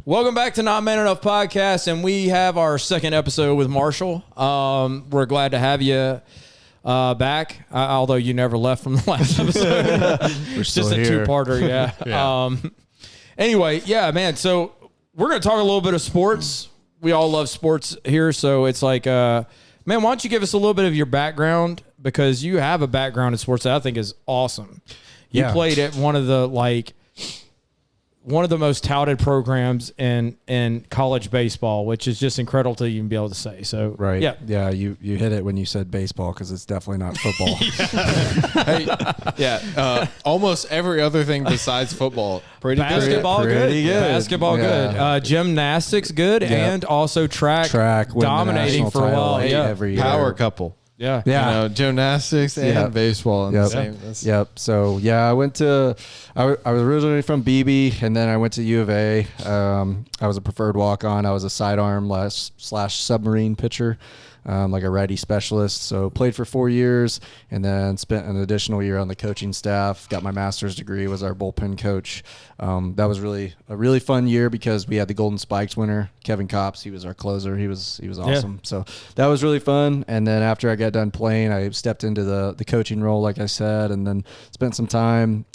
Welcome back to Not Man Enough Podcast, and we have our second episode with Marshall. We're glad to have you back, although you never left from the last episode. We're still just a here. two-parter, yeah. Yeah. Anyway, yeah, man, so we're going to talk a little bit of sports. We all love sports here, so it's like, man, why don't you give us a little bit of your background, because you have a background in sports that I think is awesome. You played at one of the most touted programs in college baseball, which is just incredible to even be able to say. So, Right. Yeah. You hit it when you said baseball, because it's definitely not football. Almost every other thing besides football. Basketball Pretty good. Basketball good. Gymnastics good. Yep. And also track win the dominating national for a title while. Yeah. every year. Power couple. Yeah. Yeah. Gymnastics and baseball in the same. Yep. So I went to. I was originally from BB, and then I went to U of A. I was a preferred walk-on. I was a sidearm / submarine pitcher, like a righty specialist. So played for 4 years, and then spent an additional year on the coaching staff. Got my master's degree. Was our bullpen coach. That was a really fun year because we had the Golden Spikes winner, Kevin Copps. He was our closer. He was awesome. Yeah. So that was really fun. And then after I got done playing, I stepped into the coaching role, like I said, and then spent some time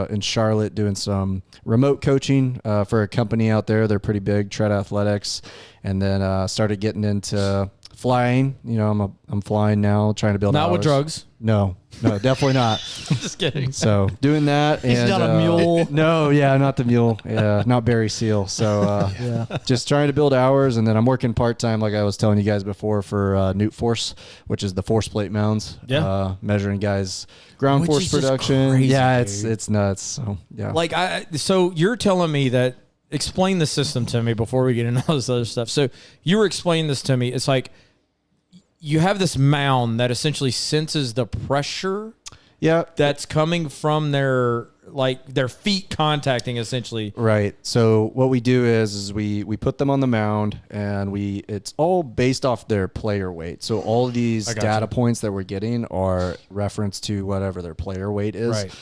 in Charlotte doing some remote coaching for a company out there. They're pretty big, Tread Athletics, and then started getting into flying. I'm flying now, trying to build Not hours. with drugs. No, definitely not. I'm just kidding. So doing that. He's and, not a mule. No, not the mule. Yeah, not Barry Seal. So just trying to build hours, and then I'm working part-time, like I was telling you guys before, for Newt Force, which is the force plate mounds. Yeah. Measuring guys' ground Which force is just production. crazy, Yeah, dude. it's nuts. So yeah. So you're telling me that, explain the system to me before we get into all this other stuff. So you were explaining this to me. It's like you have this mound that essentially senses the pressure that's coming from their feet contacting, essentially. Right. So what we do is we put them on the mound, and it's all based off their player weight. So all of these data points that we're getting are referenced to whatever their player weight is. Right.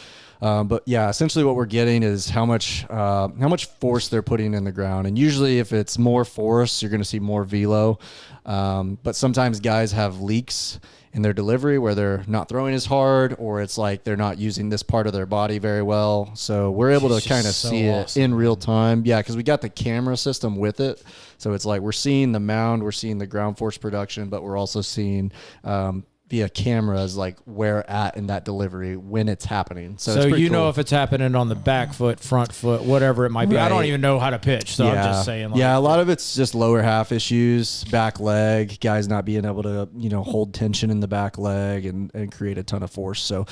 But yeah, essentially what we're getting is how much force they're putting in the ground. And usually if it's more force, you're going to see more velo. But sometimes guys have leaks in their delivery where they're not throwing as hard, or it's like they're not using this part of their body very well. So we're able to kind of see it in real time. Yeah, because we got the camera system with it. So it's like we're seeing the mound, we're seeing the ground force production, but we're also seeing via cameras like where at in that delivery when it's happening. So it's pretty cool. If it's happening on the back foot, front foot, whatever it might be. I don't even know how to pitch, so I'm just saying. A lot of it's just lower half issues, back leg, guys not being able to hold tension in the back leg and create a ton of force. So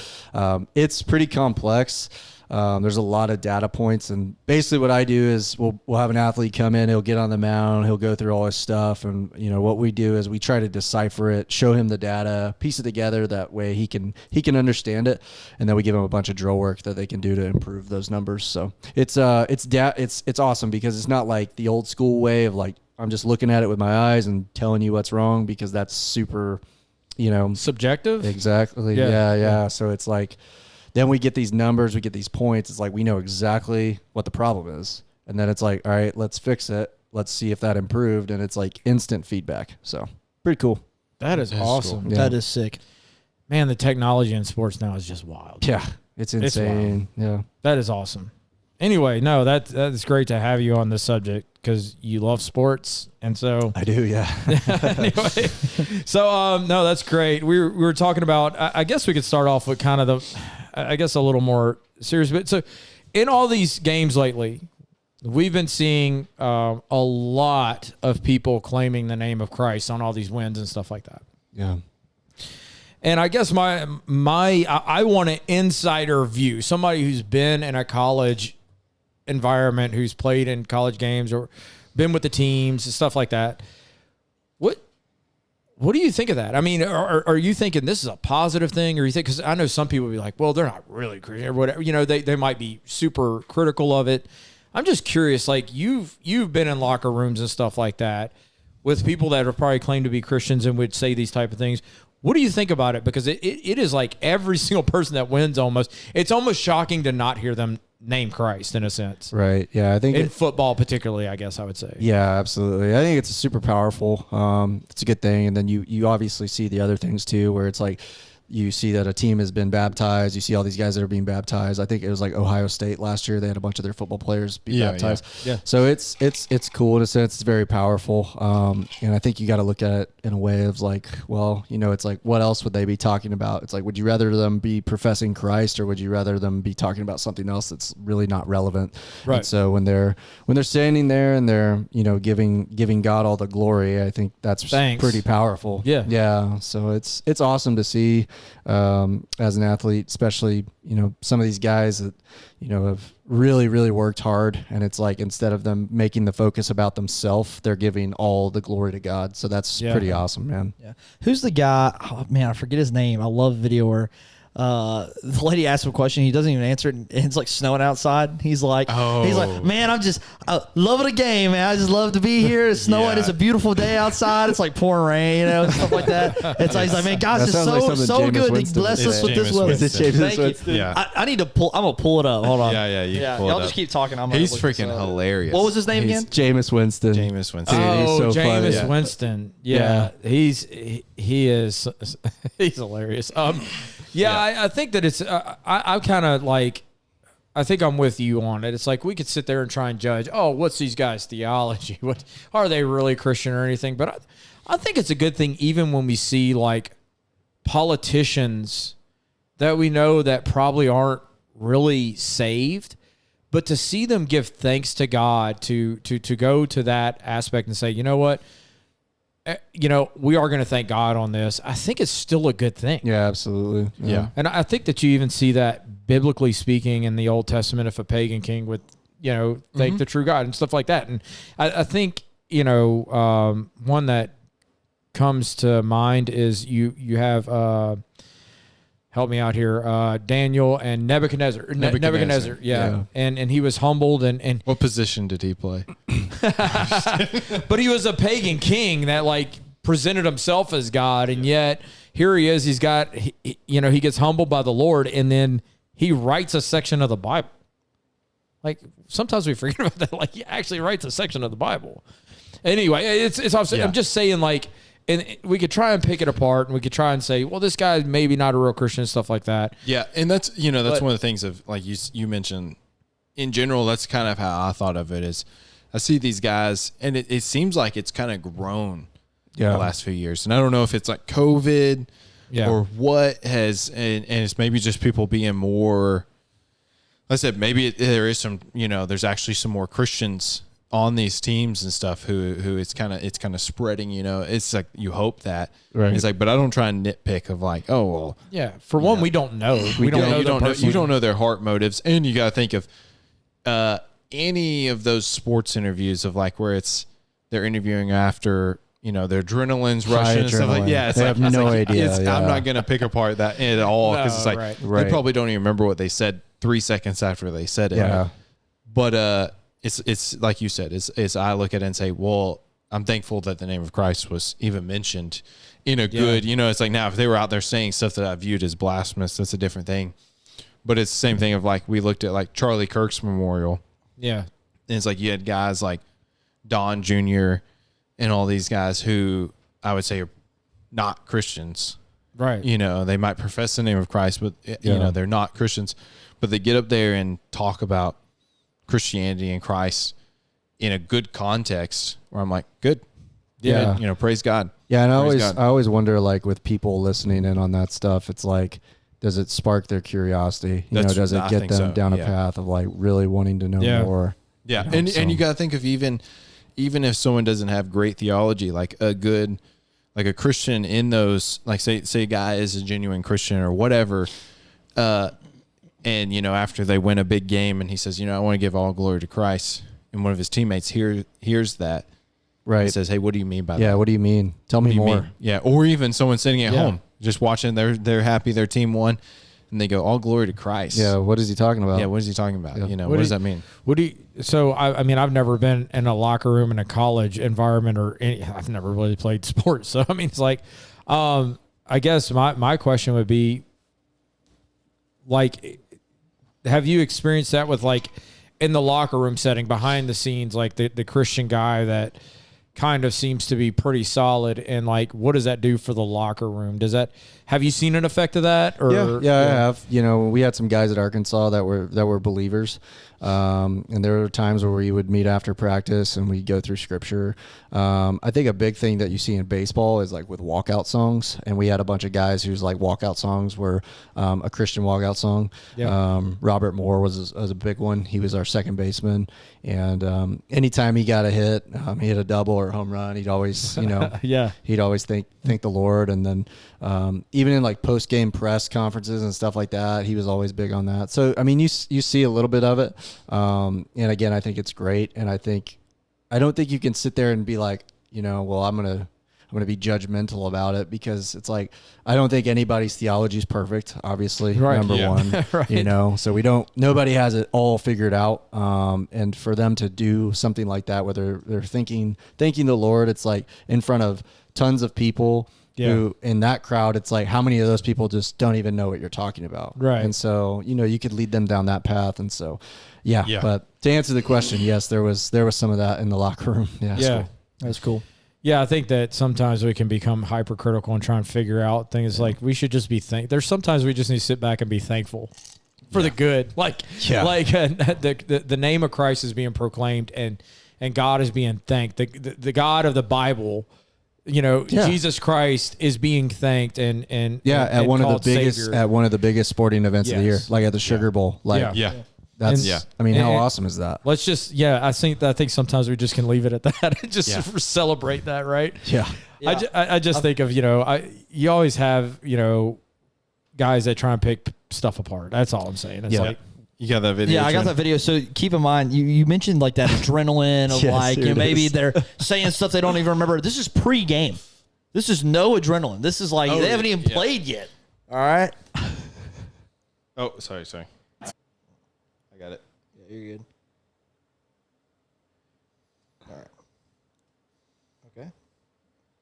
it's pretty complex. There's a lot of data points, and basically what I do is we'll have an athlete come in, he'll get on the mound, he'll go through all his stuff, and what we do is we try to decipher it, show him the data, piece it together, that way he can understand it, and then we give him a bunch of drill work that they can do to improve those numbers. So it's awesome because it's not like the old school way of like I'm just looking at it with my eyes and telling you what's wrong, because that's super subjective. Exactly. Yeah. So it's like, then we get these numbers, we get these points. It's like we know exactly what the problem is. And then it's like, all right, let's fix it. Let's see if that improved. And it's like instant feedback. So pretty cool. That is awesome. Cool. Yeah. That is sick. Man, the technology in sports now is just wild. Yeah, it's insane. Yeah. That is awesome. Anyway, no, that's great to have you on this subject because you love sports. And so I do, yeah. Anyway, so no, that's great. We were talking about, I guess we could start off with kind of a little more serious bit. So in all these games lately, we've been seeing a lot of people claiming the name of Christ on all these wins and stuff like that. Yeah. And I guess I want an insider view, somebody who's been in a college environment, who's played in college games or been with the teams and stuff like that. What do you think of that? I mean, are you thinking this is a positive thing, or you think, because I know some people will be like, well, they're not really Christian or whatever. They might be super critical of it. I'm just curious, like you've been in locker rooms and stuff like that with people that have probably claimed to be Christians and would say these type of things. What do you think about it? Because it is like every single person that wins almost, it's almost shocking to not hear them name Christ in a sense. Right. Yeah. I think In football, particularly, I guess I would say. Yeah, absolutely. I think it's super powerful. It's a good thing. And then you obviously see the other things too, where it's like you see that a team has been baptized. You see all these guys that are being baptized. I think it was like Ohio State last year. They had a bunch of their football players be baptized. Yeah. So it's cool in a sense. It's very powerful. And I think you got to look at it in a way of like, well, it's like, what else would they be talking about? It's like, would you rather them be professing Christ, or would you rather them be talking about something else that's really not relevant? Right. And so when they're standing there and they're, giving God all the glory, I think that's pretty powerful. Yeah. Yeah. So it's awesome to see. As an athlete, especially, some of these guys that, have really, really worked hard, and it's like, instead of them making the focus about themselves, they're giving all the glory to God. So that's pretty awesome, man. Yeah. Who's the guy? Oh man, I forget his name. I love the video where the lady asked him a question. He doesn't even answer it, and it's like snowing outside. He's like, man, I'm just loving the game, man. I just love to be here. It's snowing. Yeah. It's a beautiful day outside. It's like pouring rain, and stuff like that. It's like, he's like, man, God's just so good to bless us with this weather. Is it Jameis Winston? Yeah. I need to pull. I'm gonna pull it up. Hold on. Yeah. Pull it Y'all up. just keep talking. He's freaking hilarious. What was his name again? Jameis Winston. Jameis Winston. Dude, he's so funny. Jameis Winston. Yeah. He is he's hilarious. I think that it's I'm kind of like, I think I'm with you on it. It's like we could sit there and try and judge, what's these guys' theology? What are they really Christian or anything? But I think it's a good thing, even when we see like politicians that we know that probably aren't really saved, but to see them give thanks to God, to go to that aspect and say, you know what? We are going to thank God on this. I think it's still a good thing. Yeah, absolutely. Yeah. And I think that you even see that biblically speaking in the Old Testament, if a pagan king would, thank the true God and stuff like that. And I think, one that comes to mind is you have, help me out here, Daniel and Nebuchadnezzar. Nebuchadnezzar, yeah. And he was humbled and What position did he play? but he was a pagan king that like presented himself as God, and yet here he is. He gets humbled by the Lord, and then he writes a section of the Bible. Like sometimes we forget about that. Like he actually writes a section of the Bible. Anyway, it's obviously, I'm just saying, like, and we could try and pick it apart, and we could try and say, well, this guy's maybe not a real Christian and stuff like that. Yeah, and that's one of the things of, like you mentioned, in general, that's kind of how I thought of it. Is I see these guys, and it seems like it's kind of grown the last few years. And I don't know if it's like COVID or what has, and it's maybe just people being more, like I said, maybe there is some, there's actually some more Christians on these teams and stuff who it's kind of spreading, it's like, you hope that, right. It's like, but I don't try and nitpick of like, oh, well, yeah. For one, we don't know. We don't know. You don't know their heart motives. And you got to think of, any of those sports interviews of like where they're interviewing after, their adrenaline's rushing and stuff like, yeah, they have no idea. I'm not going to pick apart that at all. Cause it's like, they probably don't even remember what they said 3 seconds after they said it. Yeah. But, it's like you said, it's I look at it and say, well, I'm thankful that the name of Christ was even mentioned in a good, it's like, now if they were out there saying stuff that I viewed as blasphemous, that's a different thing. But it's the same thing of like, we looked at like Charlie Kirk's memorial. Yeah. And it's like, you had guys like Don Jr. and all these guys who I would say are not Christians. Right. They might profess the name of Christ, but they're not Christians, but they get up there and talk about Christianity and Christ in a good context where I'm like, good. Yeah. Praise God. Yeah. And I always wonder, like, with people listening in on that stuff, it's like, does it spark their curiosity? Does it get them down a path of like really wanting to know more? Yeah. And you got to think of even if someone doesn't have great theology, like a Christian in those, like say a guy is a genuine Christian or whatever, and, after they win a big game and he says, I want to give all glory to Christ. And one of his teammates hears that. Right. He says, hey, what do you mean by that? Yeah. What do you mean? Tell me more. Mean? Yeah. Or even someone sitting at home just watching, they're happy their team won. And they go, all glory to Christ. Yeah. What is he talking about? Yeah. What is he talking about? Yeah. What does that mean? So, I mean, I've never been in a locker room in a college environment I've never really played sports. So, I mean, it's like, I guess my question would be like, have you experienced that with like in the locker room setting behind the scenes, like the Christian guy that kind of seems to be pretty solid, and like what does that do for the locker room? Have you seen an effect of that? Or yeah, I have. You know, we had some guys at Arkansas that were believers. And there were times where we would meet after practice and we'd go through scripture. I think a big thing that you see in baseball is like with walkout songs. And we had a bunch of guys whose like walkout songs were a Christian walkout song. Yeah. Robert Moore was a big one. He was our second baseman. And anytime he got a hit, he hit a double or a home run, he'd always, he'd always thank the Lord. And then even in like post-game press conferences and stuff like that, he was always big on that. So, I mean, you see a little bit of it. And again, I think it's great. And I don't think you can sit there and be like, well, I'm going to be judgmental about it, because it's like, I don't think anybody's theology is perfect, obviously, number one, right. So nobody has it all figured out. And for them to do something like that, whether they're thanking the Lord, it's like in front of tons of people. Yeah. Who in that crowd, it's like, how many of those people just don't even know what you're talking about? Right. And so, you could lead them down that path. And so, yeah. But to answer the question, yes, there was some of that in the locker room. Yeah. Yeah. Cool. That's cool. Yeah. I think that sometimes we can become hypercritical and try and figure out things like we should just be there's sometimes we just need to sit back and be thankful for the good. The name of Christ is being proclaimed and God is being thanked. The God of the Bible, Jesus Christ is being thanked and at one of the biggest sporting events of the year, like at the Sugar Bowl. I mean, how awesome is that? Let's just I think sometimes we just can leave it at that and just celebrate that, right? Yeah. I just think of you always have guys that try and pick stuff apart. That's all I'm saying. It's like. You got that video? Yeah, I got that video. So keep in mind, you mentioned like that adrenaline of maybe they're saying stuff they don't even remember. This is pre-game. This is no adrenaline. This is like they haven't even played yet. All right. Oh, sorry. I got it. Yeah, you're good. All right. Okay.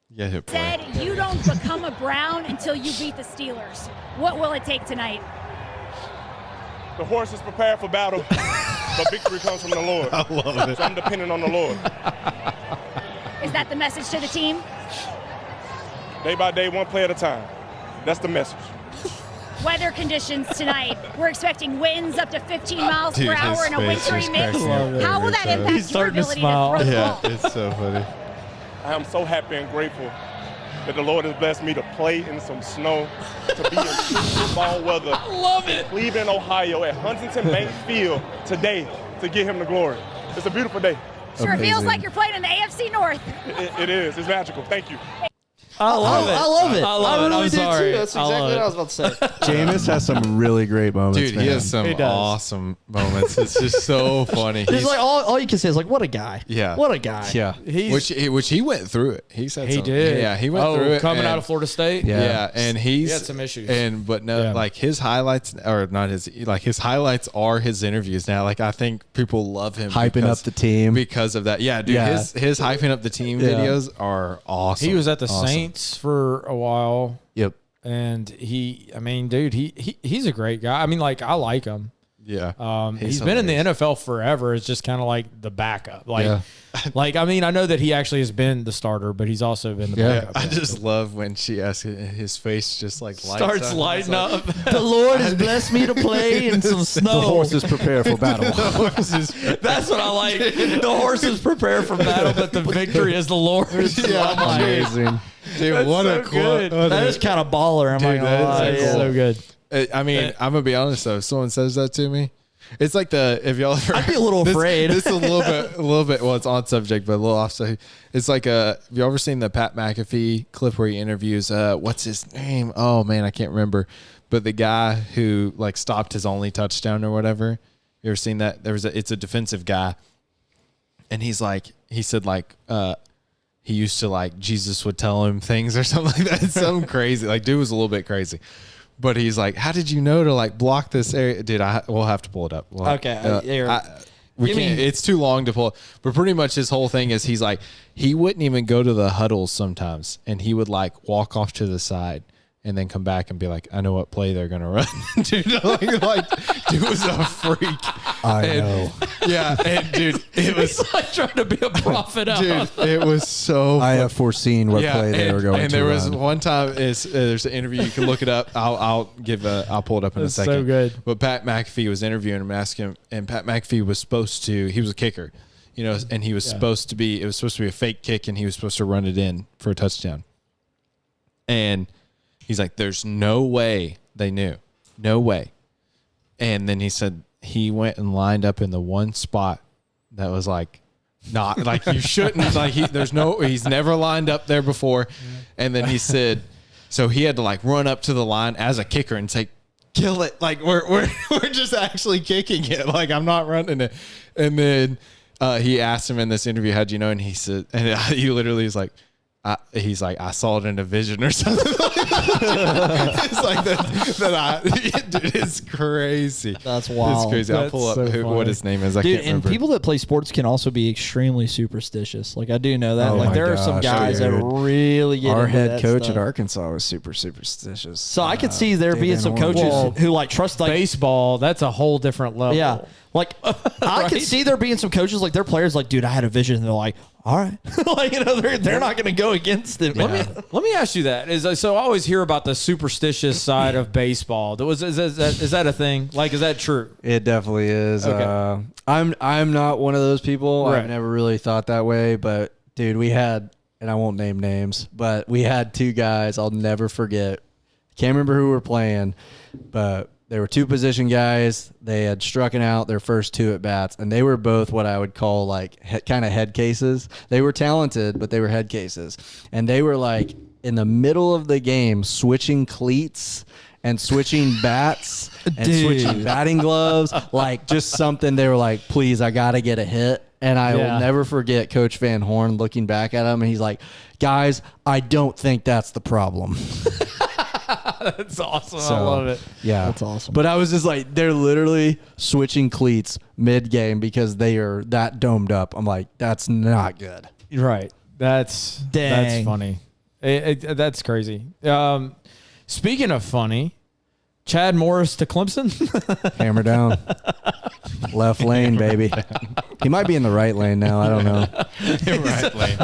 Yeah, hit play. Said you don't become a Brown until you beat the Steelers. What will it take tonight? The horse is prepared for battle, but victory comes from the Lord. I love it. So I'm dependent on the Lord. Is that the message to the team? Day by day, one play at a time. That's the message. Weather conditions tonight. We're expecting winds up to 15 miles per hour and a wintry mix. How will that impact your ability to throw the ball? It's so funny. I am so happy and grateful that the Lord has blessed me to play in some snow, to be in football weather. I love it. Cleveland, Ohio, at Huntington Bank Field today to give him the glory. It's a beautiful day. Sure feels like you're playing in the AFC North. It is. It's magical. Thank you. I love it. I really did sorry. too. That's exactly what I was about to say. Jameis has some really great moments. Dude, he has some awesome moments. It's just so funny. It's like all you can say is like, what a guy. Yeah. What a guy. Yeah. Which he went through it. He said he did. Yeah, he went through it. Coming out of Florida State? Yeah. And he had some issues. Like his highlights his highlights are his interviews now. Like I think people love him hyping up the team because of that. Yeah, dude, his hyping up the team videos are awesome. He was at the Saints for a while. Yep. And he's a great guy. I mean, like, I like him. Yeah. He's been in the NFL forever. It's just kind of like the backup. I mean, I know that he actually has been the starter, but he's also been the backup. I just love when she asks his face just like starts lighting up. The Lord has blessed me to play in some snow. The horses prepare for battle. That's what I like. The horses prepare for battle, but the victory is the Lord's. Amazing. Dude, what a quote. That is kind of baller. I'm not gonna lie. That's so good. I mean, I'm gonna be honest though. If someone says that to me, it's like if y'all ever, I'd be a little afraid. This is a little bit. Well, it's on subject, but a little off. So it's like have you ever seen the Pat McAfee clip where he interviews what's his name? Oh man, I can't remember. But the guy who like stopped his only touchdown or whatever. You ever seen that? It's a defensive guy, and he said he used to like Jesus would tell him things or something like that. It's something crazy. Like dude was a little bit crazy. But he's like, how did you know to like block this area? Dude, we'll have to pull it up. We can't. It's too long to pull. But pretty much his whole thing is he's like, he wouldn't even go to the huddles sometimes, and he would like walk off to the side and then come back and be like, I know what play they're gonna run. Dude, dude was a freak. I know. Yeah, and dude, it was He's like trying to be a prophet. dude, it was so I have foreseen what play they were going to and there was run. one time there's an interview, you can look it up. I'll pull it up in That's a second. so good. But Pat McAfee was interviewing him, asking him, and Pat McAfee was supposed to, he was a kicker, you know, and he was supposed to be, it was supposed to be a fake kick, and he was supposed to run it in for a touchdown. And he's like, there's no way they knew. No way. And then he said he went and lined up in the one spot that was like, not like you shouldn't, like he's never lined up there before. And then he said, so he had to like run up to the line as a kicker and say, kill it. Like we're just actually kicking it. Like I'm not running it. And then he asked him in this interview, how'd you know? And he said, and he literally is like, he's like, I saw it in a vision or something. It's like that dude, it's crazy. That's wild. It's crazy. I'll That's pull up so what his name is. I Dude, can't and remember. people that play sports can also be extremely superstitious. Like I do know that. Oh like my there are some gosh, guys that dude. really get Our into head that coach stuff. at Arkansas was super superstitious. So I could see there Dave being Van some Horn. coaches who like trust like Baseball, that's a whole different level. yeah. Like I could see there being some coaches like their players like, dude, I had a vision, and they're like, all right, like you know, they're not going to go against it. Let me ask you that. So I always hear about the superstitious side of baseball. Is that a thing? Like, is that true? It definitely is. Okay. I'm not one of those people. Right. I've never really thought that way. But dude, we had, and I won't name names, but we had two guys I'll never forget. Can't remember who we were playing, but they were two position guys. They had struck out their first two at bats, and they were both what I would call like kind of head cases. They were talented, but they were head cases, and they were like in the middle of the game switching cleats and switching bats and switching batting gloves, like just something. They were like, please, I got to get a hit. And I will never forget Coach Van Horn looking back at him, and he's like, guys, I don't think that's the problem. That's awesome. So, I love it. Yeah. That's awesome. But I was just like, they're literally switching cleats mid-game because they are that domed up. I'm like, that's not good. Right. That's funny. That's crazy. Speaking of funny, Chad Morris to Clemson. Hammer down. Left lane, baby. He might be in the right lane now. I don't know. Right lane.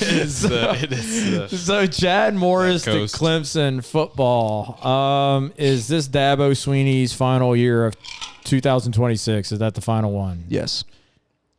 It is So Chad Morris to coast. Clemson football. Is this Dabo Sweeney's final year of 2026? Is that the final one? Yes.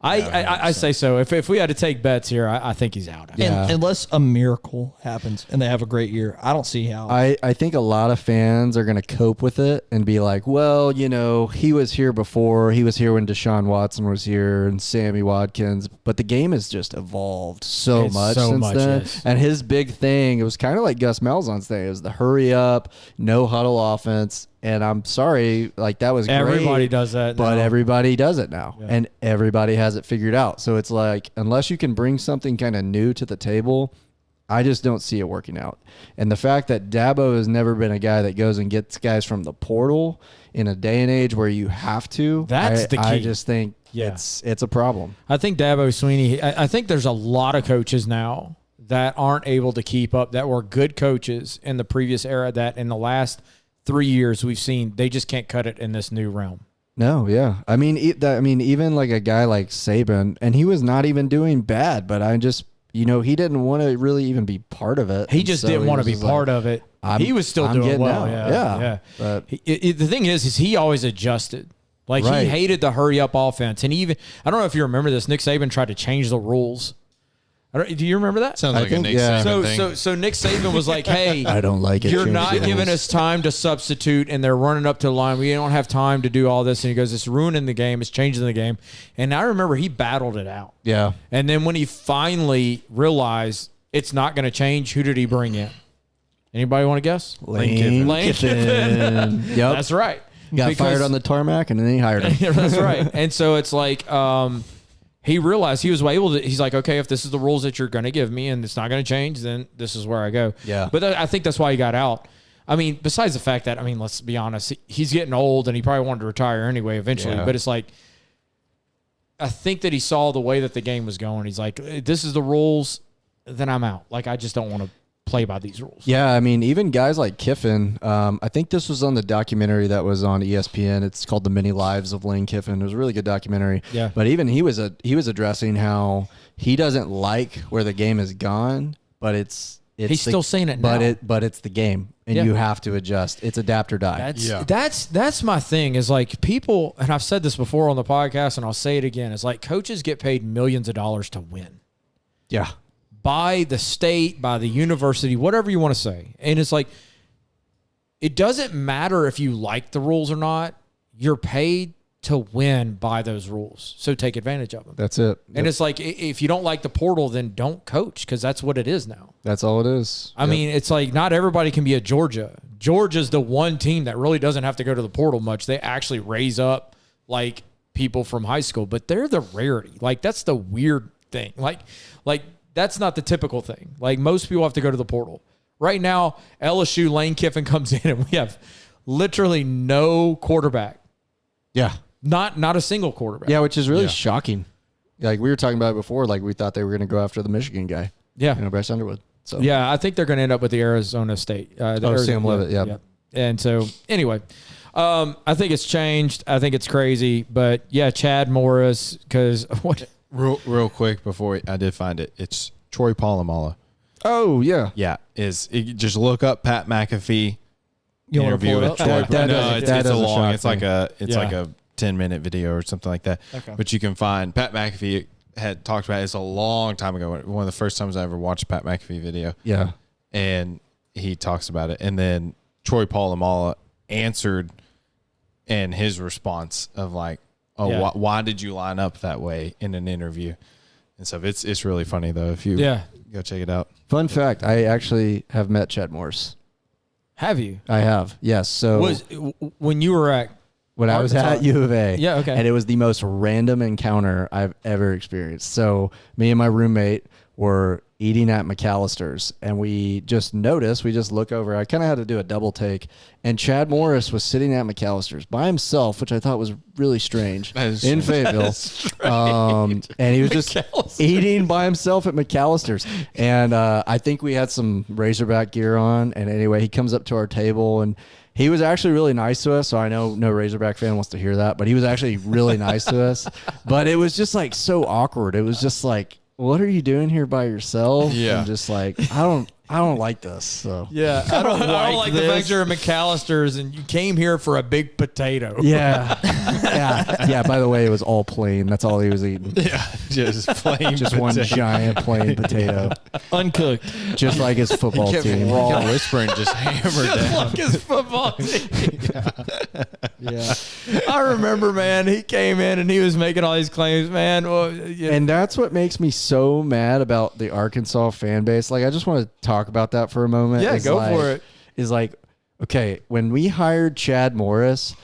I say so. If we had to take bets here, I think he's out. Yeah. Unless a miracle happens and they have a great year, I don't see how. I think a lot of fans are going to cope with it and be like, well, you know, he was here before. He was here when Deshaun Watson was here and Sammy Watkins. But the game has just evolved so much since then. Yes. And his big thing, it was kind of like Gus Malzahn's thing. It was the hurry up, no huddle offense. And I'm sorry, like that was Everybody great, does that but now. everybody does it now, and everybody has it figured out. So it's like, unless you can bring something kind of new to the table, I just don't see it working out. And the fact that Dabo has never been a guy that goes and gets guys from the portal in a day and age where you have to, That's the key. I just think Yeah. it's a problem. I think Dabo Sweeney, I think there's a lot of coaches now that aren't able to keep up, that were good coaches in the previous era, that in the last 3 years we've seen they just can't cut it in this new realm. No, yeah. I mean, even like a guy like Saban, and he was not even doing bad, but I just, you know, he didn't want to really even be part of it. He just didn't want to be part of it. He was still doing getting well. out. Yeah. But The thing is he always adjusted. Like Right. he hated the hurry up offense, and even I don't know if you remember this. Nick Saban tried to change the rules. Do you remember that? sounds I like think, a Nick yeah. Saban thing. So Nick Saban was like, "Hey, I don't like it. You're Change not the giving rules." us time to substitute, and they're running up to the line. We don't have time to do all this." And he goes, "It's ruining the game. It's changing the game." And I remember he battled it out. Yeah. And then when he finally realized it's not going to change, who did he bring in? Anybody want to guess? Lane Kiffin. Yep. That's right. Got fired on the tarmac, and then he hired him. That's right. And so it's like he realized he was able to. He's like, okay, if this is the rules that you're going to give me, and it's not going to change, then this is where I go. Yeah. But I think that's why he got out. I mean, besides the fact that, I mean, let's be honest, he's getting old, and he probably wanted to retire anyway eventually. Yeah. But it's like, I think that he saw the way that the game was going. He's like, this is the rules, then I'm out. Like, I just don't want to. play by these rules. Yeah, I mean, even guys like Kiffin, I think this was on the documentary that was on ESPN. It's called The Many Lives of Lane Kiffin. It was a really good documentary. Yeah. But even he was addressing how he doesn't like where the game has gone, but it's he's still saying it now. But it's the game, and you have to adjust. It's adapt or die. That's my thing is like people, and I've said this before on the podcast, and I'll say it again, is like coaches get paid millions of dollars to win. Yeah. By the state, by the university, whatever you want to say. And it's like, it doesn't matter if you like the rules or not. You're paid to win by those rules. So take advantage of them. That's it. And it's like, if you don't like the portal, then don't coach, because that's what it is now. That's all it is. I mean, it's like not everybody can be a Georgia. Georgia's the one team that really doesn't have to go to the portal much. They actually raise up like people from high school, but they're the rarity. Like that's the weird thing. Like that's not the typical thing. Like most people have to go to the portal. Right now, LSU, Lane Kiffin comes in and we have literally no quarterback. Yeah. Not a single quarterback. Yeah, which is really shocking. Like we were talking about it before, like we thought they were going to go after the Michigan guy. Yeah. Bryce Underwood. So yeah, I think they're going to end up with the Arizona State. Sam Leavitt, yeah. And so anyway, I think it's changed. I think it's crazy. But yeah, Chad Morris, because what... Real quick before I did find it, it's Troy Polamalu. Oh yeah, yeah. Just look up Pat McAfee interview with Troy. It's a long. It's like a 10-minute video or something like that. Okay. But you can find Pat McAfee had talked about it. It's a long time ago. One of the first times I ever watched a Pat McAfee video. Yeah, and he talks about it, and then Troy Polamalu answered, and his response of like, "Oh, why did you line up that way in an interview?" And stuff. It's really funny though. If you go check it out. Fun fact: I actually have met Chad Morris. Have you? I have. Yes. So when you were at I was at U of A. Yeah. Okay. And it was the most random encounter I've ever experienced. So me and my roommate were eating at McAllister's, and we just noticed, we just look over. I kind of had to do a double take, and Chad Morris was sitting at McAllister's by himself, which I thought was really strange in Fayetteville. And he was just eating by himself at McAllister's. And I think we had some Razorback gear on. And anyway, he comes up to our table, and he was actually really nice to us. So I know no Razorback fan wants to hear that, but he was actually really nice to us. But it was just like so awkward. It was just like, what are you doing here by yourself? Yeah. And just like, I don't like this. So yeah, I don't like the fact you're at McAllister's and you came here for a big potato. Yeah. Yeah. By the way, it was all plain. That's all he was eating. Yeah. Just plain. Just one giant plain potato. Uncooked. Just like his football team. Kept whispering, just hammered down. Like his football team. Yeah. I remember, man, he came in and he was making all these claims, man. Well, and that's what makes me so mad about the Arkansas fan base. Like, I just want to talk about that for a moment. Yeah, go for it. Is like, okay, when we hired Chad Morris,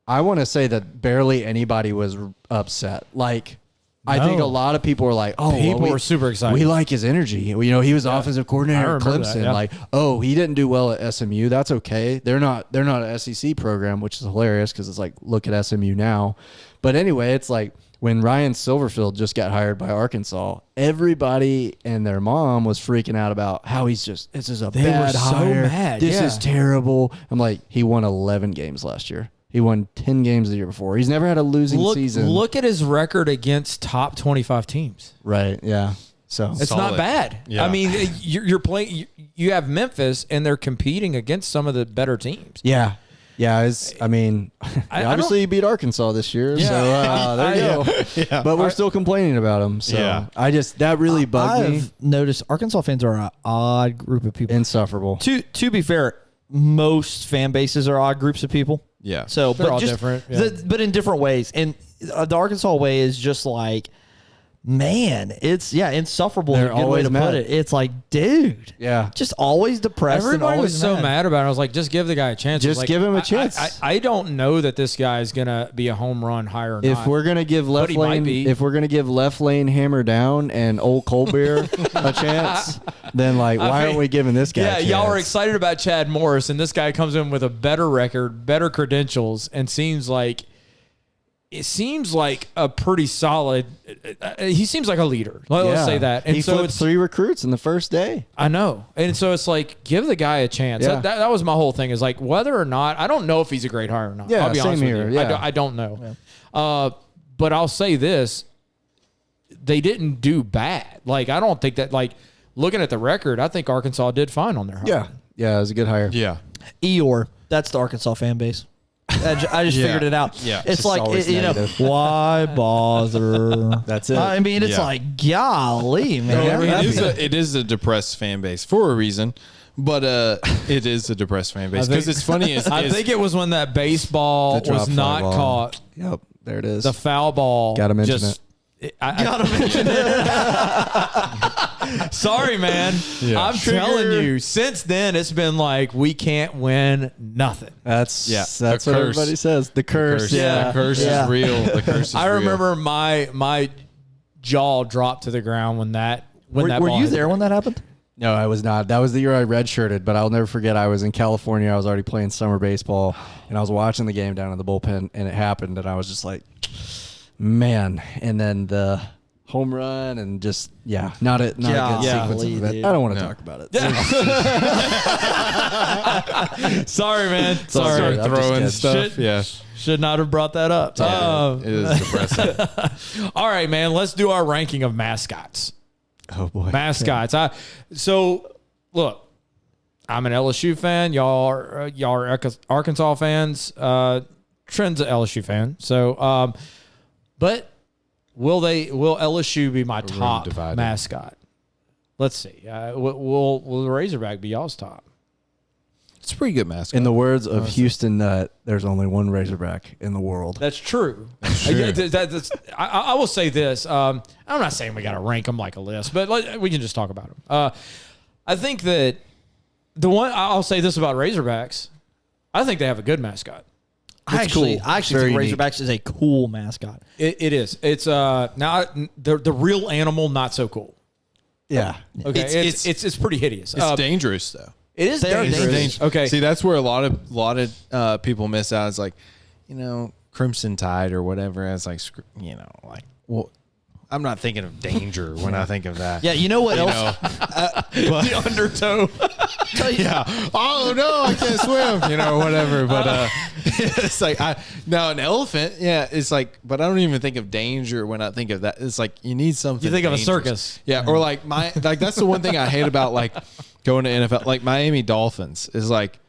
I want to say that barely anybody was upset. Like, I think a lot of people were like, "Oh, people were super excited. We like his energy. You know, he was offensive coordinator at Clemson. That, yeah. Like, oh, he didn't do well at SMU. That's okay. They're not an SEC program, which is hilarious because it's like, look at SMU now. But anyway, it's like when Ryan Silverfield just got hired by Arkansas, everybody and their mom was freaking out about how this is a bad hire. Mad. This is terrible. I'm like, he won 11 games last year. He won 10 games the year before. He's never had a losing season. Look at his record against top 25 teams. Right, yeah. So it's not bad. Yeah. I mean, you're playing. You have Memphis, and they're competing against some of the better teams. Yeah. Yeah, obviously you beat Arkansas this year, so there you go. Yeah. But we're still complaining about them. So that really bugged me. I've noticed Arkansas fans are an odd group of people. Insufferable. To be fair, most fan bases are odd groups of people. Yeah. So, they're all different. Yeah. But in different ways. And the Arkansas way is just like, man, it's insufferable. They're a good way to put it. It's like, dude, just always depressed. Everybody and was so mad about it. I was like, just give the guy a chance. Just give him a chance. I don't know that this guy is gonna be a home run hire. If we're gonna give left lane hammer down and old cold beer a chance, then why aren't we giving this guy? Yeah, a chance? Y'all were excited about Chad Morris, and this guy comes in with a better record, better credentials, and seems like it seems like a pretty solid. He seems like a leader. Let's say that. And he so flipped 3 recruits in the first day. I know, and so it's like give the guy a chance. Yeah. That was my whole thing. Is like whether or not I don't know if he's a great hire or not. Yeah, I'll be honest same with here. you. Yeah. I don't know. Yeah. But I'll say this: they didn't do bad. Like I don't think that. Like looking at the record, I think Arkansas did fine on their hire. Yeah, it was a good hire. Yeah. Eeyore. That's the Arkansas fan base. I just figured it out. Yeah. It's like, why bother? That's it. I mean, it's like, golly, man. It is a depressed fan base for a reason, but it is a depressed fan base because it's funny. I think it was when that baseball was not caught. Yep, there it is. The foul ball. Gotta mention it. Gotta mention it. Sorry, man. Yeah. I'm telling you, since then it's been like we can't win nothing. That's the what curse. everybody says. The curse. The curse is real. The curse is I real. remember my jaw dropped to the ground when that Were ball you hit. there when that happened? No, I was not. That was the year I redshirted, but I'll never forget. I was in California. I was already playing summer baseball, and I was watching the game down in the bullpen, and it happened, and I was just like, man. And then the home run, and just not a good sequence of events. I don't want to talk about it. Sorry, man. Sorry. Sorry. I'm throwing just stuff. Should not have brought that up. It is depressing. All right, man. Let's do our ranking of mascots. Oh boy, Mascots. So look, I'm an LSU fan. Y'all are Arkansas fans. Trent's an LSU fan. So, but will LSU be my top mascot? Let's see. Will the Razorback be y'all's top? It's a pretty good mascot. In the words of Houston Nutt, there's only one Razorback in the world. That's true. I will say this. I'm not saying we got to rank them like a list, but we can just talk about them. I think that I'll say this about Razorbacks. I think they have a good mascot. I actually think Razorbacks is a cool mascot. It is. It's now the real animal not so cool. Yeah. Okay. It's pretty hideous. It's dangerous though. It is dangerous. Okay. See, that's where a lot of people miss out. It's like, Crimson Tide or whatever. It's like, well, I'm not thinking of danger when I think of that. Yeah, you know what else? The undertow. Yeah. Oh no, I can't swim. Whatever. But it's like now an elephant. Yeah, it's like. But I don't even think of danger when I think of that. It's like you need something. You think dangerous. of a circus. Yeah, or like that's the one thing I hate about like going to NFL. Like Miami Dolphins is like.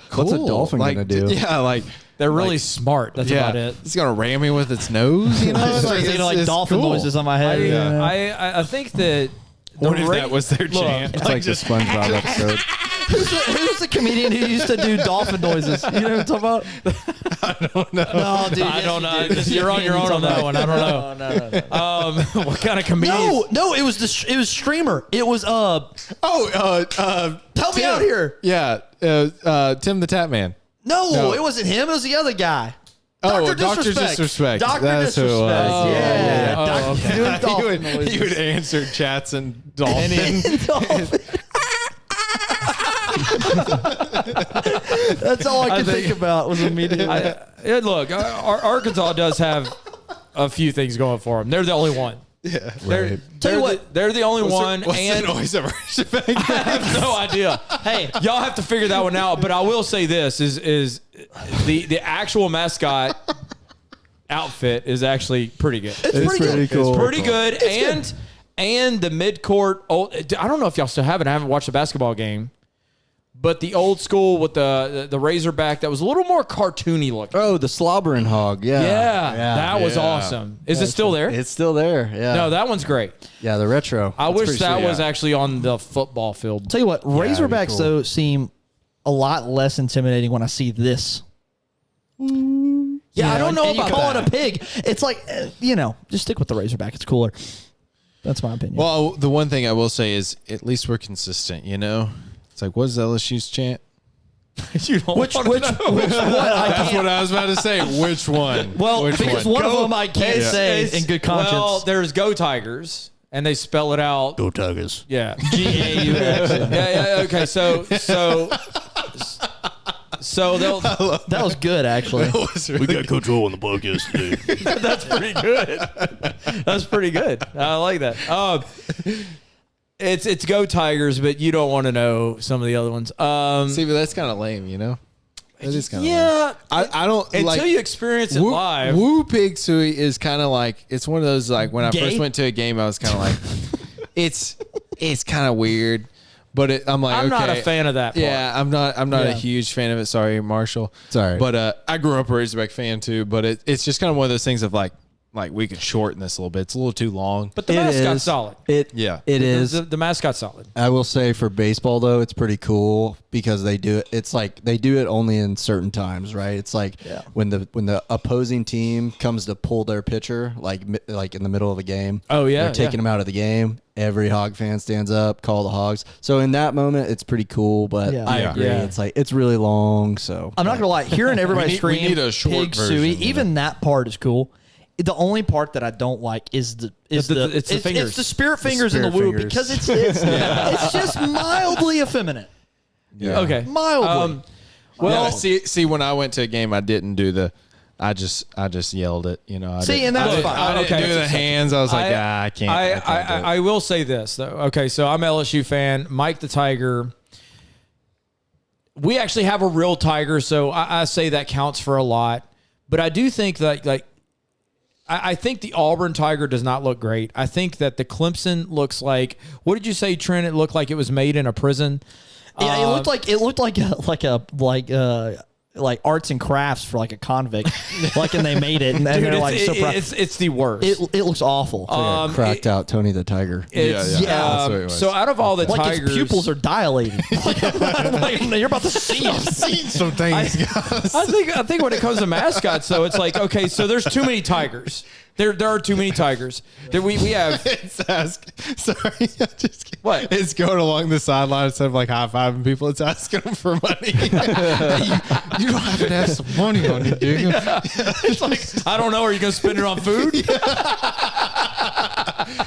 Cool. What's a dolphin gonna do? Yeah, like they're really smart. That's about it. It's gonna ram me with its nose. It's dolphin noises on my head. I think that. What if that was their chant? It's like the SpongeBob episode. Who's the comedian who used to do dolphin noises? You know what I'm talking about? I don't know. No, dude. I don't know. You're on your own on that one. I don't know. No. What kind of comedian? No. It was streamer. It was help me out here. Yeah, Tim the Tap Man. No, it wasn't him. It was the other guy. Dr. Disrespect. Dr. That's who it Disrespect. was. Yeah. Oh, okay. Doing dolphin noises. He would answer chats and dolphin. That's all I could think about was immediately. Look, Arkansas does have a few things going for them. They're the only one. Yeah. They're the only one. What's and the noise of respect? I have no idea. Hey, y'all have to figure that one out. But I will say this is the actual mascot outfit is actually pretty good. It's pretty cool. It's pretty good. And the midcourt. I don't know if y'all still have it. I haven't watched a basketball game. But the old school with the Razorback that was a little more cartoony looking. Oh, the slobbering hog. Yeah. That was awesome. Is it still there? It's still there. Yeah. No, that one's great. Yeah, the retro. I That's wish pretty that sweet. was actually on the football field. Tell you what, Razorbacks cool. though seem a lot less intimidating when I see this. Yeah, I don't know and about you call that. it a pig. It's like just stick with the Razorback. It's cooler. That's my opinion. Well, the one thing I will say is at least we're consistent. It's like, what's LSU's chant? You don't which wanna one? know. That's what I was about to say. Which one? Well, Which because one of them I can't say in good conscience. Well, there's Go Tigers, and they spell it out. Go Tigers. Yeah. GAUX. Yeah. Okay. So So that was good, actually. We got Coach O on the podcast today. That's pretty good. That's pretty good. I like that. It's go Tigers, but you don't want to know some of the other ones. See, but that's kind of lame, you know. That is kind of yeah. lame. I don't until like you experience it live. Woo Pig Sooie is kind of like, it's one of those, like, when I Gay? first went to a game, I was kind of like, it's kind of weird, but I'm like, I'm okay. not a fan of that part. Yeah, I'm not a huge fan of it. Sorry, Marshall. Sorry. But I grew up a Razorback fan too, but it's just kind of one of those things of like we could shorten this a little bit. It's a little too long. But the mascot's solid. It is. The mascot's solid. I will say for baseball though, it's pretty cool because they do it. It's like they do it only in certain times, right? It's like when the opposing team comes to pull their pitcher, like in the middle of a game. Oh yeah, they're taking him out of the game. Every Hog fan stands up, call the Hogs. So in that moment, it's pretty cool. But I agree, it's like it's really long. So I'm not gonna lie, hearing everybody scream we need a short Pig version, Suey, you know? even that part is cool. The only part that I don't like is the fingers. It's the spirit fingers in the spirit woo fingers. because it's just mildly effeminate. Yeah. Okay. Mildly. Well, see, when I went to a game, I didn't do the. I just yelled it. You know. And that's fine. I didn't do the hands. I was like, I can't. I will say this though. Okay, so I'm an LSU fan. Mike the Tiger. We actually have a real tiger, so I say that counts for a lot. But I do think that I think the Auburn Tiger does not look great. I think that the Clemson looks like, what did you say, Trent? It looked like it was made in a prison. Yeah, it looked like arts and crafts for like a convict, and they made it, and Dude, they're like so proud. It's the worst. It looks awful. cracked out Tony the Tiger. It's, that's what it was. so out of all the like tigers, its pupils are dilated. You're about to see them. seen some things, guys. I think when it comes to mascots, though, it's like, okay, so there's too many tigers. There are too many tigers. We have. Sorry, I just kidding. What? It's going along the sideline instead of like high fiving people. It's asking them for money. Hey, you don't have to have some money on you, do you? It's like, I don't know. Are you going to spend it on food?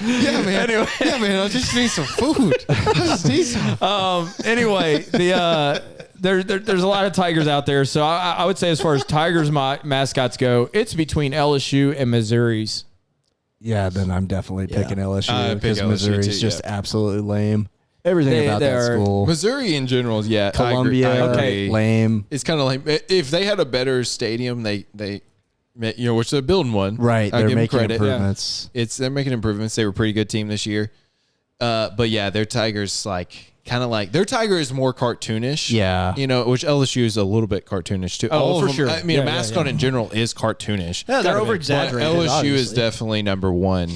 Yeah, man. Anyway. Yeah, man. I just need some food. I just need some. Anyway, there's a lot of tigers out there. So I would say as far as Tigers mascots go, it's between LSU and Missouri's. Yeah, then I'm definitely picking LSU pick because LSU Missouri's too, just absolutely lame. Everything about they that are- school. Missouri in general, yeah. Columbia, I agree. lame. It's kind of like if they had a better stadium, they which they're building one. Right, I'll they're give them making credit. improvements. They're making improvements. They were a pretty good team this year. But yeah, their Tigers their Tiger is more cartoonish. Yeah. You know, which LSU is a little bit cartoonish too. Oh, All of for them- sure. I mean, Yeah, a mascot in general is cartoonish. Yeah, they're But over exaggerated. LSU is definitely number one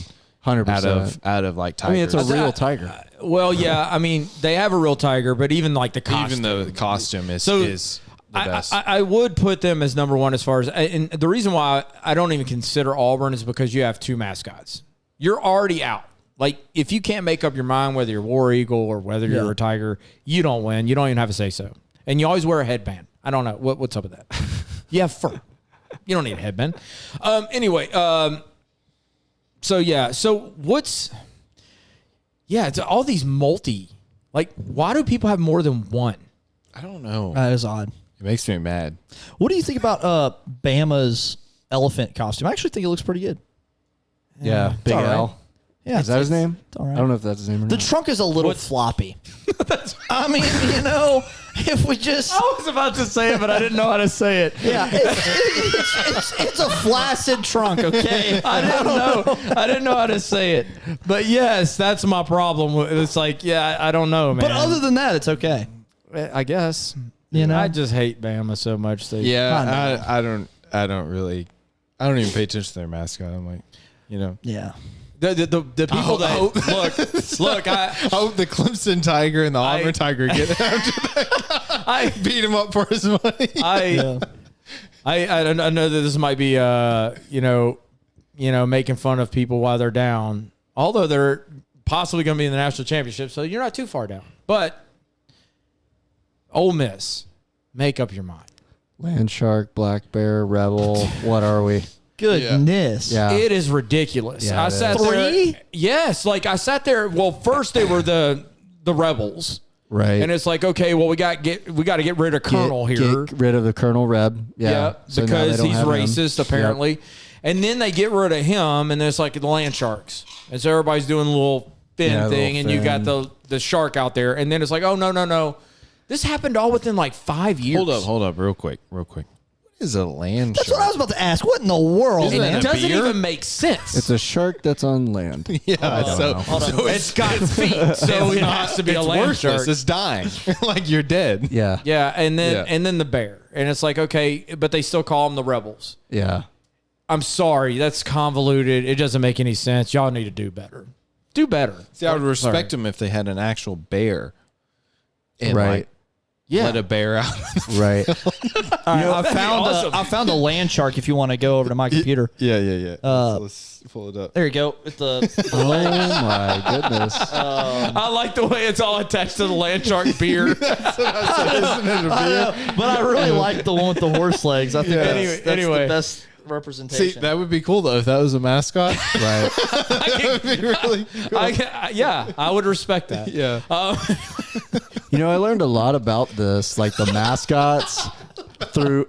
100%. out of like I mean, Tigers. it's a real tiger. Well, yeah. I mean, they have a real tiger, but even like the costume. even though the costume is So, the best. I would put them as number one as far as, and the reason why I don't even consider Auburn is because you have two mascots. You're already out. Like, if you can't make up your mind whether you're War Eagle or whether you're a Tiger, you don't win. You don't even have a say-so. And you always wear a headband. I don't know. What's up with that? You have fur. You don't need a headband. Anyway, so yeah. So what's... Yeah, it's all these like, why do people have more than one? I don't know. That is odd. It makes me mad. What do you think about Bama's elephant costume? I actually think it looks pretty good. Yeah, Big all right. L. Yeah, Is that his name? It's all right. I don't know if that's his name or The not. trunk is a little floppy. I mean, if we just... I was about to say it, but I didn't know how to say it. Yeah, it's a flaccid trunk, okay? I didn't know how to say it. But yes, that's my problem. It's like, yeah, I don't know, man. But other than that, it's okay. I guess. You know? I just hate Bama so much. Yeah, I don't even pay attention to their mascot. I'm like, Yeah. The people look. I hope the Clemson Tiger and the Auburn Tiger get after that guy. I beat him up for his money. I know that this might be making fun of people while they're down, although they're possibly going to be in the national championship, so you're not too far down. But Ole Miss, make up your mind. Land Shark, Black Bear, Rebel. What are we? Goodness. Yeah. It is ridiculous. Yeah, I it sat is. there. 3? Yes, like I sat there. Well, first they were the Rebels. Right. And it's like, okay, well, we got to get rid of Colonel here. Get rid of the Colonel Reb. Yeah. So because he's have racist, apparently. Yep. And then they get rid of him, and it's like the land sharks. And so everybody's doing a little fin thing, and you got the shark out there. And then it's like, oh, no. This happened all within like 5 years. Hold up, real quick. What is a land shark? That's what I was about to ask. What in the world, man? It doesn't even make sense. It's a shark that's on land. Yeah, so it's got feet, so it has to be a land shark. It's dying, like you're dead. Yeah, yeah, and then the bear, and it's like, okay, but they still call them the rebels. Yeah, I'm sorry, that's convoluted. It doesn't make any sense. Y'all need to do better. Do better. See, I would respect them if they had an actual bear, and let a bear out. Right. I found a land shark. If you want to go over to my computer. Yeah. Let's pull it up. There you go. With the oh my goodness. I like the way it's all attached to the land shark beer. Isn't it a beer? But I really like the one with the horse legs. I think that's anyway. the best representation. See, that would be cool though if that was a mascot. Right. That would be really cool. I would respect that. Yeah. I learned a lot about this, like the mascots through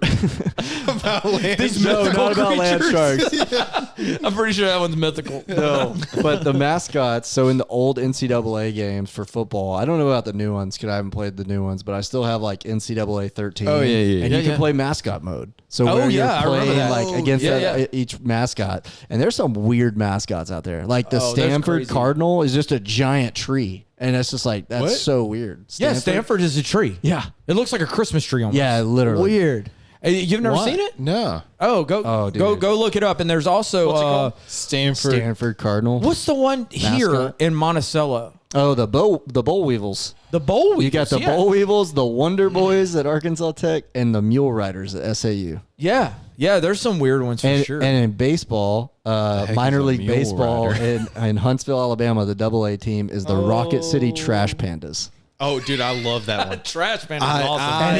about land these no, mythical not about land creatures. sharks. I'm pretty sure that one's mythical. No, but the mascots. So in the old NCAA games for football, I don't know about the new ones because I haven't played the new ones, but I still have like NCAA 13. Oh yeah. And you can play mascot mode. So where you're playing like against each mascot, and there's some weird mascots out there. Like the Stanford Cardinal is just a giant tree. And it's just like, that's so weird. Stanford is a tree. Yeah. It looks like a Christmas tree almost. Yeah, literally. Weird. You've never seen it? No. Oh, go look it up. And there's also Stanford Cardinal. What's the one here Mascot? in Monticello? Oh, the boll weevils. The boll weevils. You got the boll weevils, the Wonder Boys at Arkansas Tech, and the Mule Riders at SAU. Yeah. Yeah, there's some weird ones for sure. And in baseball, minor league baseball in Huntsville, Alabama, the AA team is the Rocket City Trash Pandas. Oh, dude, I love that one. Trash Pandas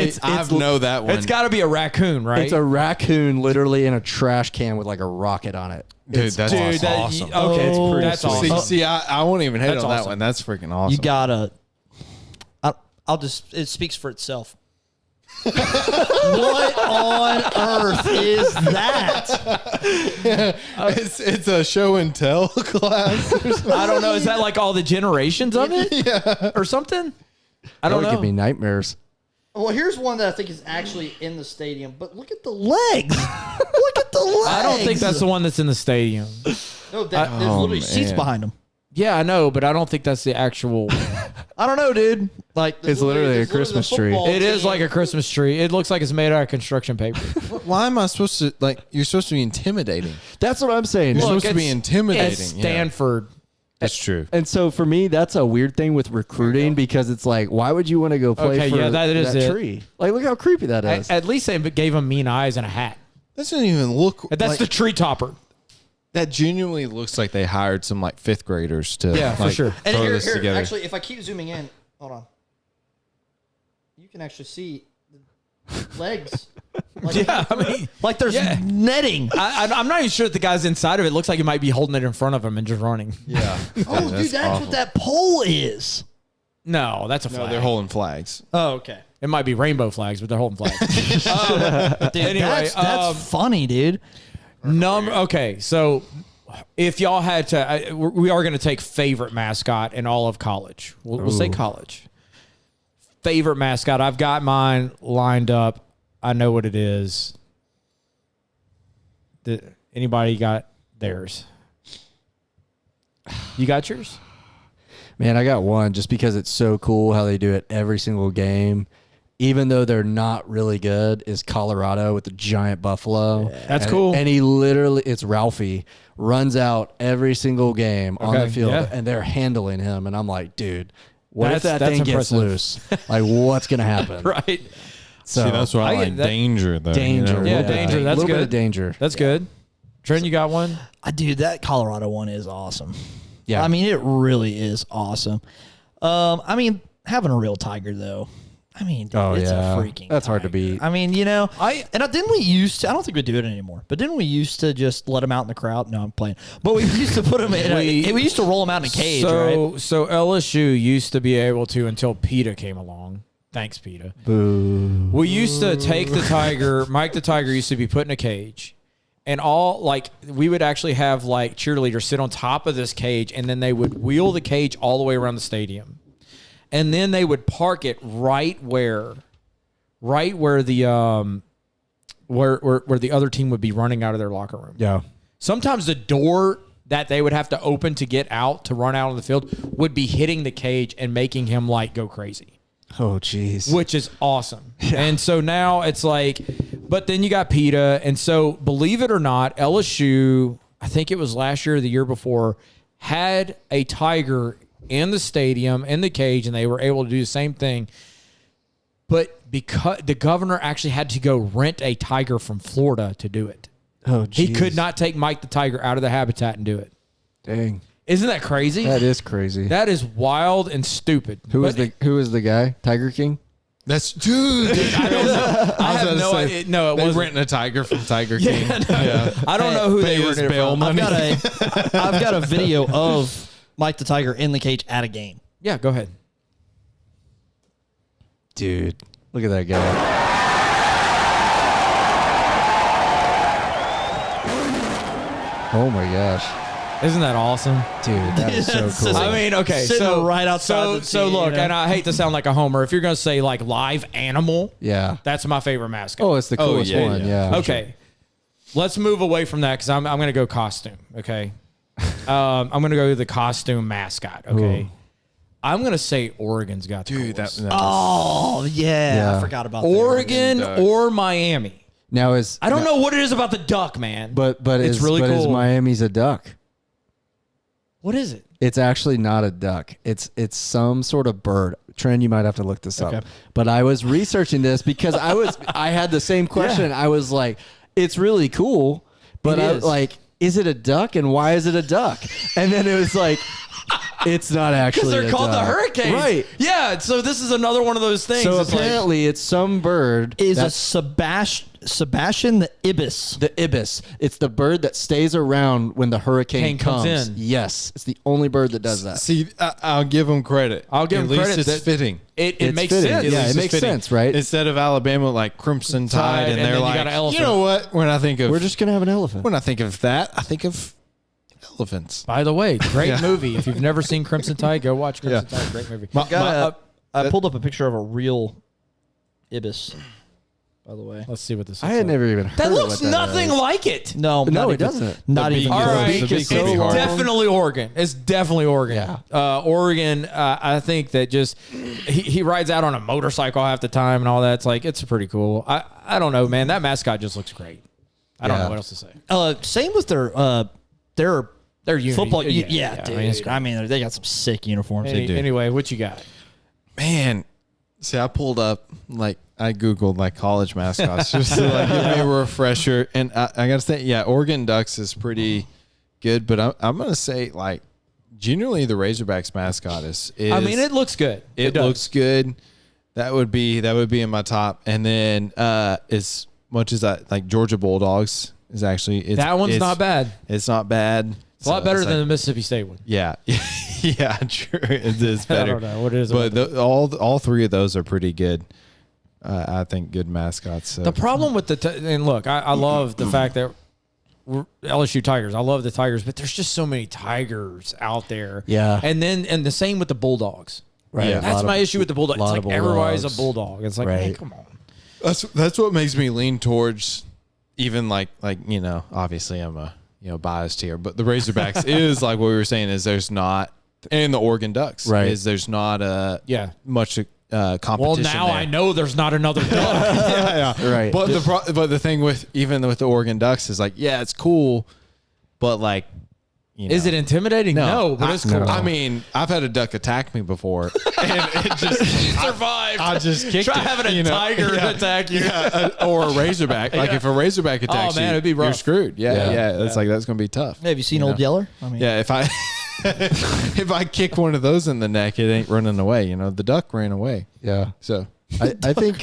is awesome. I know that one. It's got to be a raccoon, right? It's a raccoon literally in a trash can with like a rocket on it. Dude, that's awesome. Okay, it's pretty that's awesome. See, I won't even hate on that one. That's freaking awesome. You gotta. I'll just. It speaks for itself. What on earth is that? It's a show and tell class. I don't know. Is that like all the generations of it? Yeah. Or something? I don't know. That would give me nightmares. Well, here's one that I think is actually in the stadium, but look at the legs. Look at the legs. I don't think that's the one that's in the stadium. No, there's literally seats behind them. Yeah, I know, but I don't think that's the actual. I don't know, dude. Like it's literally a Christmas tree. It is like a Christmas tree. It looks like it's made out of construction paper. Why am I supposed to you're supposed to be intimidating? That's what I'm saying. You're supposed to be intimidating. It's Stanford. Yeah. That's true. And so for me, that's a weird thing with recruiting because it's like, why would you want to go play for that tree? Like, look how creepy that is. At least they gave him mean eyes and a hat. That doesn't even look. That's the tree topper. That genuinely looks like they hired some like fifth graders to for sure. And throw this together. Actually, if I keep zooming in, hold on, you can actually see the legs. Like there's netting. I'm not even sure that the guy's inside of it. It looks like he might be holding it in front of him and just running. Yeah. Oh, dude, that's what that pole is. No, that's a flag. No, they're holding flags. Oh, okay. It might be rainbow flags, but they're holding flags. Dude, anyway, that's funny, dude. Okay, so if y'all had to, we are going to take favorite mascot in all of college. We'll say college. Favorite mascot. I've got mine lined up. I know what it is. Anybody got theirs? You got yours? Man, I got one just because it's so cool how they do it every single game. Even though they're not really good, is Colorado with the giant buffalo. Yeah. That's cool. And he literally, it's Ralphie, runs out every single game on the field, and they're handling him. And I'm like, dude, what if that thing gets loose? Like, what's going to happen? Right. So, see, that's why I like danger, though. Danger. You know? Yeah, danger. That's good. A little bit of danger. That's good. Trent, you got one? Dude, that Colorado one is awesome. Yeah. I mean, it really is awesome. I mean, having a real tiger, though. I mean, dude, Oh, it's yeah. a freaking That's hard to tiger. beat. I mean, didn't we used to, I don't think we do it anymore, but didn't we used to just let them out in the crowd? No, I'm playing. But we used to put them in, we used to roll them out in a cage, right? So LSU used to be able to until PETA came along. Thanks, PETA. Boo. We used to take the tiger, Mike the tiger used to be put in a cage. And we would actually have like cheerleaders sit on top of this cage, and then they would wheel the cage all the way around the stadium. And then they would park it right where the where the other team would be running out of their locker room. Yeah. Sometimes the door that they would have to open to get out, to run out on the field, would be hitting the cage and making him like go crazy. Oh, jeez. Which is awesome. Yeah. And so now it's like, but then you got PETA. And so believe it or not, LSU, I think it was last year or the year before, had a tiger in the stadium, in the cage, and they were able to do the same thing. But because the governor actually had to go rent a tiger from Florida to do it. Oh, geez. He could not take Mike the tiger out of the habitat and do it. Dang. Isn't that crazy? That is crazy. That is wild and stupid. Who is the guy? Tiger King? That's dude. I don't know. I have no idea. It was renting a tiger from Tiger King. I don't know who they were bail money. I've got a video of Mike the Tiger in the cage at a game. Yeah, go ahead. Dude, look at that guy. Oh my gosh. Isn't that awesome? Dude, that is so cool. I mean, okay, Sitting right outside so the team, look, and I hate to sound like a homer. If you're going to say like live animal, yeah. that's my favorite mascot. Oh, it's the coolest one. Yeah. Okay. Let's move away from that because I'm going to go costume. Okay. I'm going to go to the costume mascot. Okay. Ooh. I'm going to say Oregon's got the coolest. Oh, yeah. I forgot about Oregon or Miami. Now I don't know what it is about the duck, man. But it's really cool. Is Miami's a duck? What is it? It's actually not a duck. It's some sort of bird. Trent, you might have to look this up. But I was researching this because I had the same question. Yeah. I was like, it's really cool, but is it a duck, and why is it a duck? And then it was like, it's not actually because they're called the Hurricanes, right? Yeah. So this is another one of those things. So apparently, it's some bird. Is a Sebastian the ibis. The ibis. It's the bird that stays around when the hurricane comes in. Yes, it's the only bird that does that. See, I'll give them credit. At least it's fitting. It makes sense. Yeah, it makes sense, right? Instead of Alabama like Crimson Tide, and they're like, you know what? When I think of, we're just gonna have an elephant. When I think of that, I think of elephants. By the way, great movie. If you've never seen Crimson Tide, go watch Crimson Tide. Great movie. I pulled up a picture of a real ibis. By the way, let's see what this is. I had never even heard that. Looks what that nothing is. like it. No, it doesn't. Not even. All right, it's definitely Oregon. It's definitely Oregon. Yeah. Oregon. I think that just he rides out on a motorcycle half the time and all that. It's like it's pretty cool. I don't know, man. That mascot just looks great. I don't know what else to say. Same with their football. Yeah, dude. I mean, they got some sick uniforms. Anyway, what you got? Man, see, I pulled up I Googled college mascots just to give me a refresher. And I got to say, Oregon Ducks is pretty good, but I'm going to say generally the Razorbacks mascot is I mean, it looks good. It looks good. That would be in my top. And then as much as Georgia Bulldogs is actually that one's not bad. It's not bad. It's a lot better than the Mississippi State one. Yeah. Yeah, true. It is better. I don't know what it is. But all three of those are pretty good. I think good mascots. So. The problem with and look, I love the fact that we're LSU Tigers. I love the Tigers, but there's just so many Tigers out there. Yeah. And the same with the Bulldogs. Right. Yeah. That's my issue with the Bulldogs. It's like everybody's a Bulldog. It's like, man, come on. That's what makes me lean towards even obviously I'm biased here, but the Razorbacks is like what we were saying is there's not, and the Oregon Ducks is there's not much competition. Well, now there. I know there's not another duck. Right. But the thing with the Oregon Ducks is it's cool, but is it intimidating? No, but it's cool. No. I mean, I've had a duck attack me before, and it just survived. I just kicked Try it, having a tiger attack you, or a Razorback. If a Razorback attacks you, it'd be rough. You're screwed. Yeah. That's that's gonna be tough. Have you seen Old Yeller? I mean, if I if I kick one of those in the neck, it ain't running away. The duck ran away. Yeah. So I think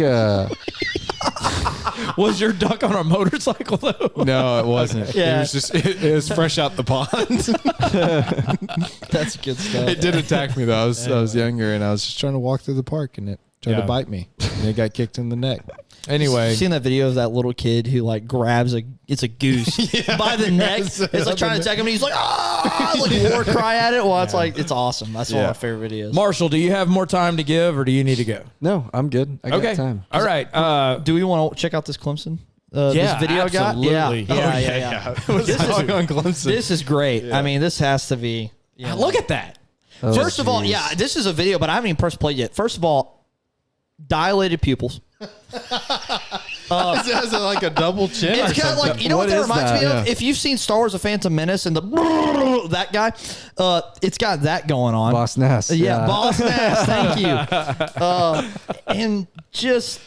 Was your duck on a motorcycle though? No, it wasn't. Yeah. It was just it was fresh out the pond. That's good stuff. It did attack me though. I was younger and I was just trying to walk through the park and it tried to bite me. And it got kicked in the neck. Anyway, You seen that video of that little kid who like grabs it's a goose by the neck? It's like trying to attack him, and he's like, ah, like war cry at it. Well, it's like it's awesome. That's one of my favorite videos. Marshall, do you have more time to give, or do you need to go? no, I'm good. I got time. All right. Do we want to check out this Clemson? This video I got? absolutely. Yeah. On Clemson. This is great. I mean, this has to be. Look at that. First of all, this is a video, but I haven't even pressed play yet. First of all, dilated pupils. It has like a double chin. It's got like, you know what that reminds me of? Yeah. If you've seen Star Wars: The Phantom Menace and that guy, it's got that going on. Boss Nass. Yeah, Boss Nass. Thank you. And just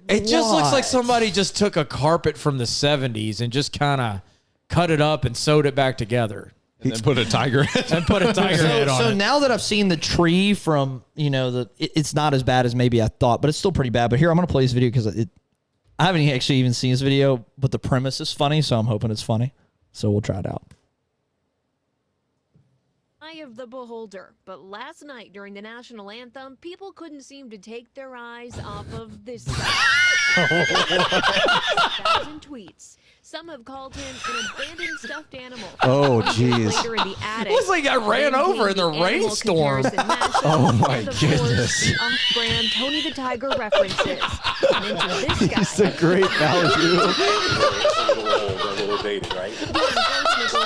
It just looks why? like somebody just took a carpet from the 70s and just kind of cut it up and sewed it back together. And then put a tiger head. And put a tiger head on So it. now that I've seen the tree from, it's not as bad as maybe I thought, but it's still pretty bad. But here, I'm going to play this video because I haven't actually even seen this video, but the premise is funny, so I'm hoping it's funny. So we'll try it out. Eye of the beholder, but last night during the national anthem, people couldn't seem to take their eyes off of this guy. 1,000 tweets. Some have called him an abandoned stuffed animal. Oh, Later jeez. in the attic, It was like I ran then over in came the animal rainstorm. comparison mashup, Oh, my and of goodness. course, the off-brand Tony the Tiger references. And into this guy. It's a great value. a little dated, right? The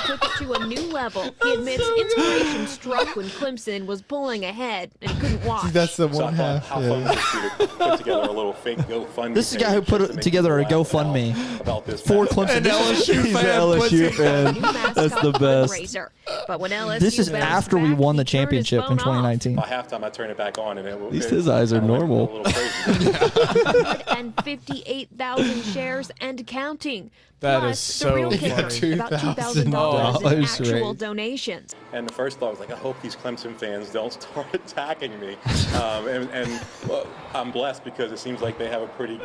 took it to a new level. He admits inspiration struck when Clemson was pulling ahead and couldn't watch. That's the So I one thought, half. how fun would it be to put together a little fake GoFundMe. This is the guy who page put just to it make together a people laugh GoFundMe about this for mascot. Clemson. An LSU He's an fan. LSU fan. New mascot That's the best. fundraiser. But when LSU This is bounced after we back, won the he turned his championship in phone off. 2019. By halftime, I turned it back on, and at least his eyes are normal. 158,000 shares and counting. That Plus, is so the real kicker, funny. about $2,000 in actual right. donations. And the first thought was like, I hope these Clemson fans don't start attacking me. Well, I'm blessed because it seems like they have a pretty.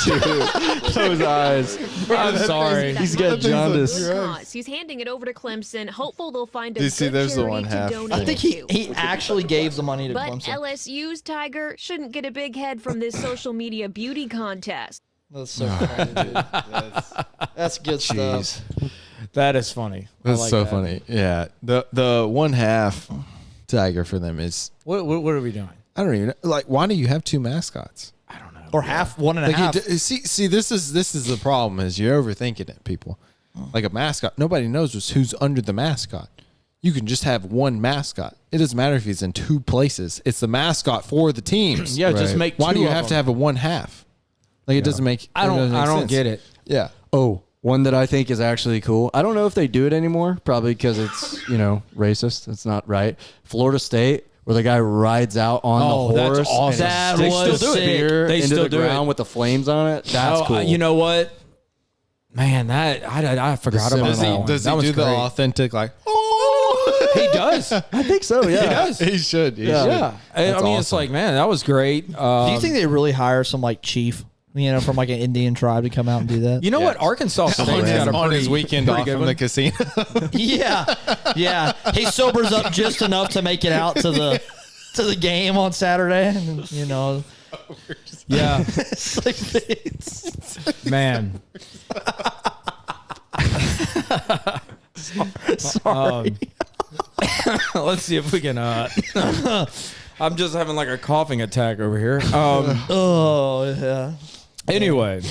Those eyes. I'm sorry. That He's money got goes to a jaundice. good cause. He's handing it over to Clemson. Hopeful they'll find a You see, good there's the charity one to half. donate I think to. he actually gave the money to But Clemson. LSU's Tiger shouldn't get a big head from this social media beauty contest. That's so funny, dude. That's good stuff. That is funny. I That's like so that. funny. Yeah. The one half tiger for them is, What are we doing? I don't even know. Like, why do you have two mascots? I don't know. Or half, one and a Like half. see, this is the problem is you're overthinking it, people. Like a mascot, nobody knows who's under the mascot. You can just have one mascot. It doesn't matter if he's in two places. It's the mascot for the teams. Yeah, just make Why do two you of have to them. have a one half? Like it doesn't make. I don't sense. get it. Yeah. Oh, one that I think is actually cool. I don't know if they do it anymore, probably because it's, racist. It's not right. Florida State, where the guy rides out on Oh, the that's horse awesome. and That sticks was the sick. spear They into still the do ground it. with the flames on it. That's cool. You know what? Man, that I forgot about Does that he, one. does That he was do the great. authentic like? He does. I think so, yeah. He does. He should. Yeah. Yeah. I mean, it's like, man, that was great. Do you think they really hire some like chief, from like an Indian tribe to come out and do that? you know what? Arkansas State's got a on his pretty- weekend pretty off good from one. the casino. Yeah. He sobers up just enough to make it out to the game on Saturday. And, Yeah, it's like it's, man. sorry. Let's see if we can. I'm just having like a coughing attack over here. Oh yeah. Anyway,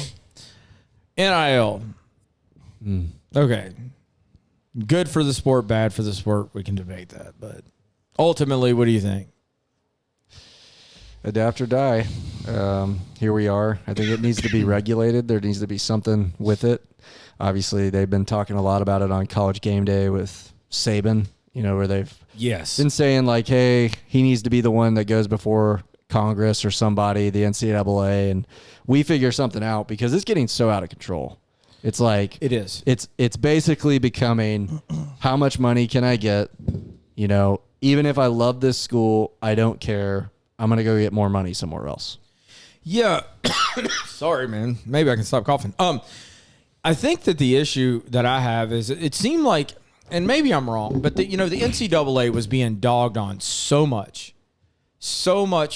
NIL. Okay, good for the sport, bad for the sport. We can debate that, but ultimately, what do you think? Adapt or die. Here we are. I think it needs to be regulated. There needs to be something with it. Obviously, they've been talking a lot about it on College Game Day with Saban, where they've Yes. been saying like, hey, he needs to be the one that goes before Congress or somebody, the NCAA, and we figure something out because it's getting so out of control. It's like It is. It's basically becoming how much money can I get? Even if I love this school, I don't care. I'm gonna go get more money somewhere else. Yeah. Sorry, man. Maybe I can stop coughing. I think that the issue that I have is it seemed like, and maybe I'm wrong, but the NCAA was being dogged on so much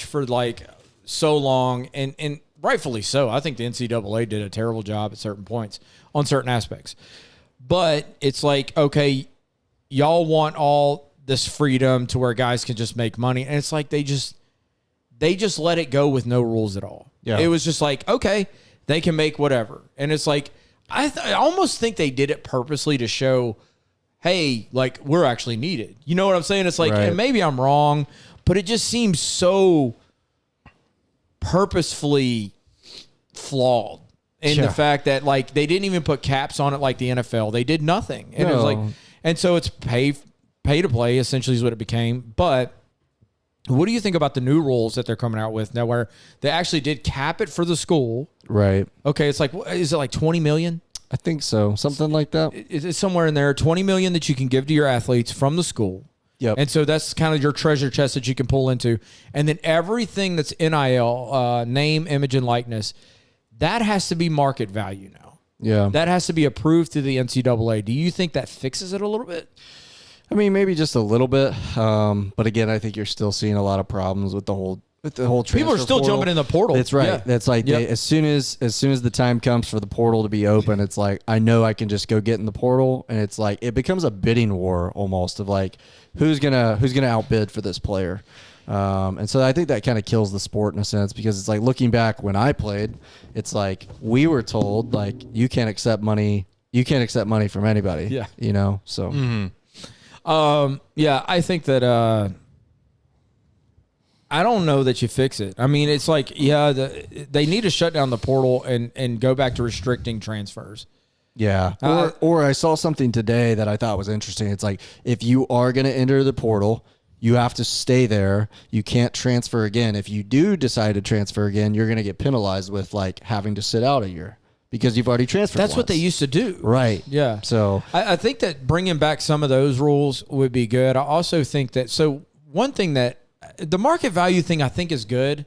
for like so long, and rightfully so. I think the NCAA did a terrible job at certain points on certain aspects. But it's like, okay, y'all want all this freedom to where guys can just make money, and it's like they just let it go with no rules at all. Yeah. It was just like, okay, they can make whatever. And it's like, I almost think they did it purposely to show, hey, like, we're actually needed. You know what I'm saying? It's like, and maybe I'm wrong, but it just seems so purposefully flawed in the fact that, like, they didn't even put caps on it like the NFL. They did nothing. And it was like, and so it's pay to play essentially is what it became. But what do you think about the new rules that they're coming out with now, where they actually did cap it for the school? Right. Okay. It's like, is it like 20 million? I think so. Something like that. It's somewhere in there. 20 million that you can give to your athletes from the school. Yep. And so that's kind of your treasure chest that you can pull into. And then everything that's NIL, name, image, and likeness, that has to be market value now. Yeah. That has to be approved through the NCAA. Do you think that fixes it a little bit? I mean, maybe just a little bit. But again, I think you're still seeing a lot of problems with the whole transfer people are still portal. Jumping in the portal. That's right. Yeah. That's like as soon as the time comes for the portal to be open, it's like, I know I can just go get in the portal, and it's like it becomes a bidding war almost of like who's gonna outbid for this player. And so I think that kind of kills the sport in a sense, because it's like looking back when I played, it's like we were told like you can't accept money from anybody. Yeah. You know, so. Mm-hmm. Yeah, I think that I don't know that you fix it. I mean, it's like, they need to shut down the portal and go back to restricting transfers. Yeah. Or I saw something today that I thought was interesting. It's like, if you are going to enter the portal, you have to stay there. You can't transfer again. If you do decide to transfer again, you're going to get penalized with like having to sit out a year, because you've already transferred. That's what they used to do. Right. Yeah. So I think that bringing back some of those rules would be good. I also think that, so one thing that the market value thing I think is good.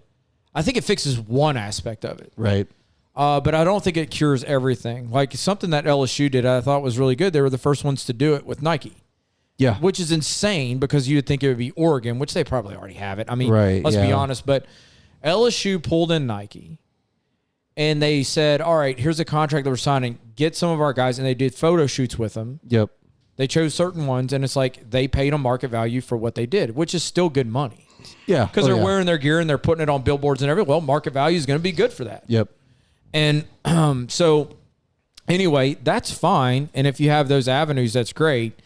I think it fixes one aspect of it. Right. But I don't think it cures everything. Like something that LSU did, I thought was really good. They were the first ones to do it with Nike. Yeah. Which is insane, because you would think it would be Oregon, which they probably already have it. I mean, let's be honest. But LSU pulled in Nike. And they said, all right, here's a contract that we're signing. Get some of our guys. And they did photo shoots with them. Yep. They chose certain ones. And it's like they paid them market value for what they did, which is still good money. Yeah. Because they're wearing their gear and they're putting it on billboards and everything. Well, market value is going to be good for that. Yep. And so anyway, that's fine. And if you have those avenues, that's great.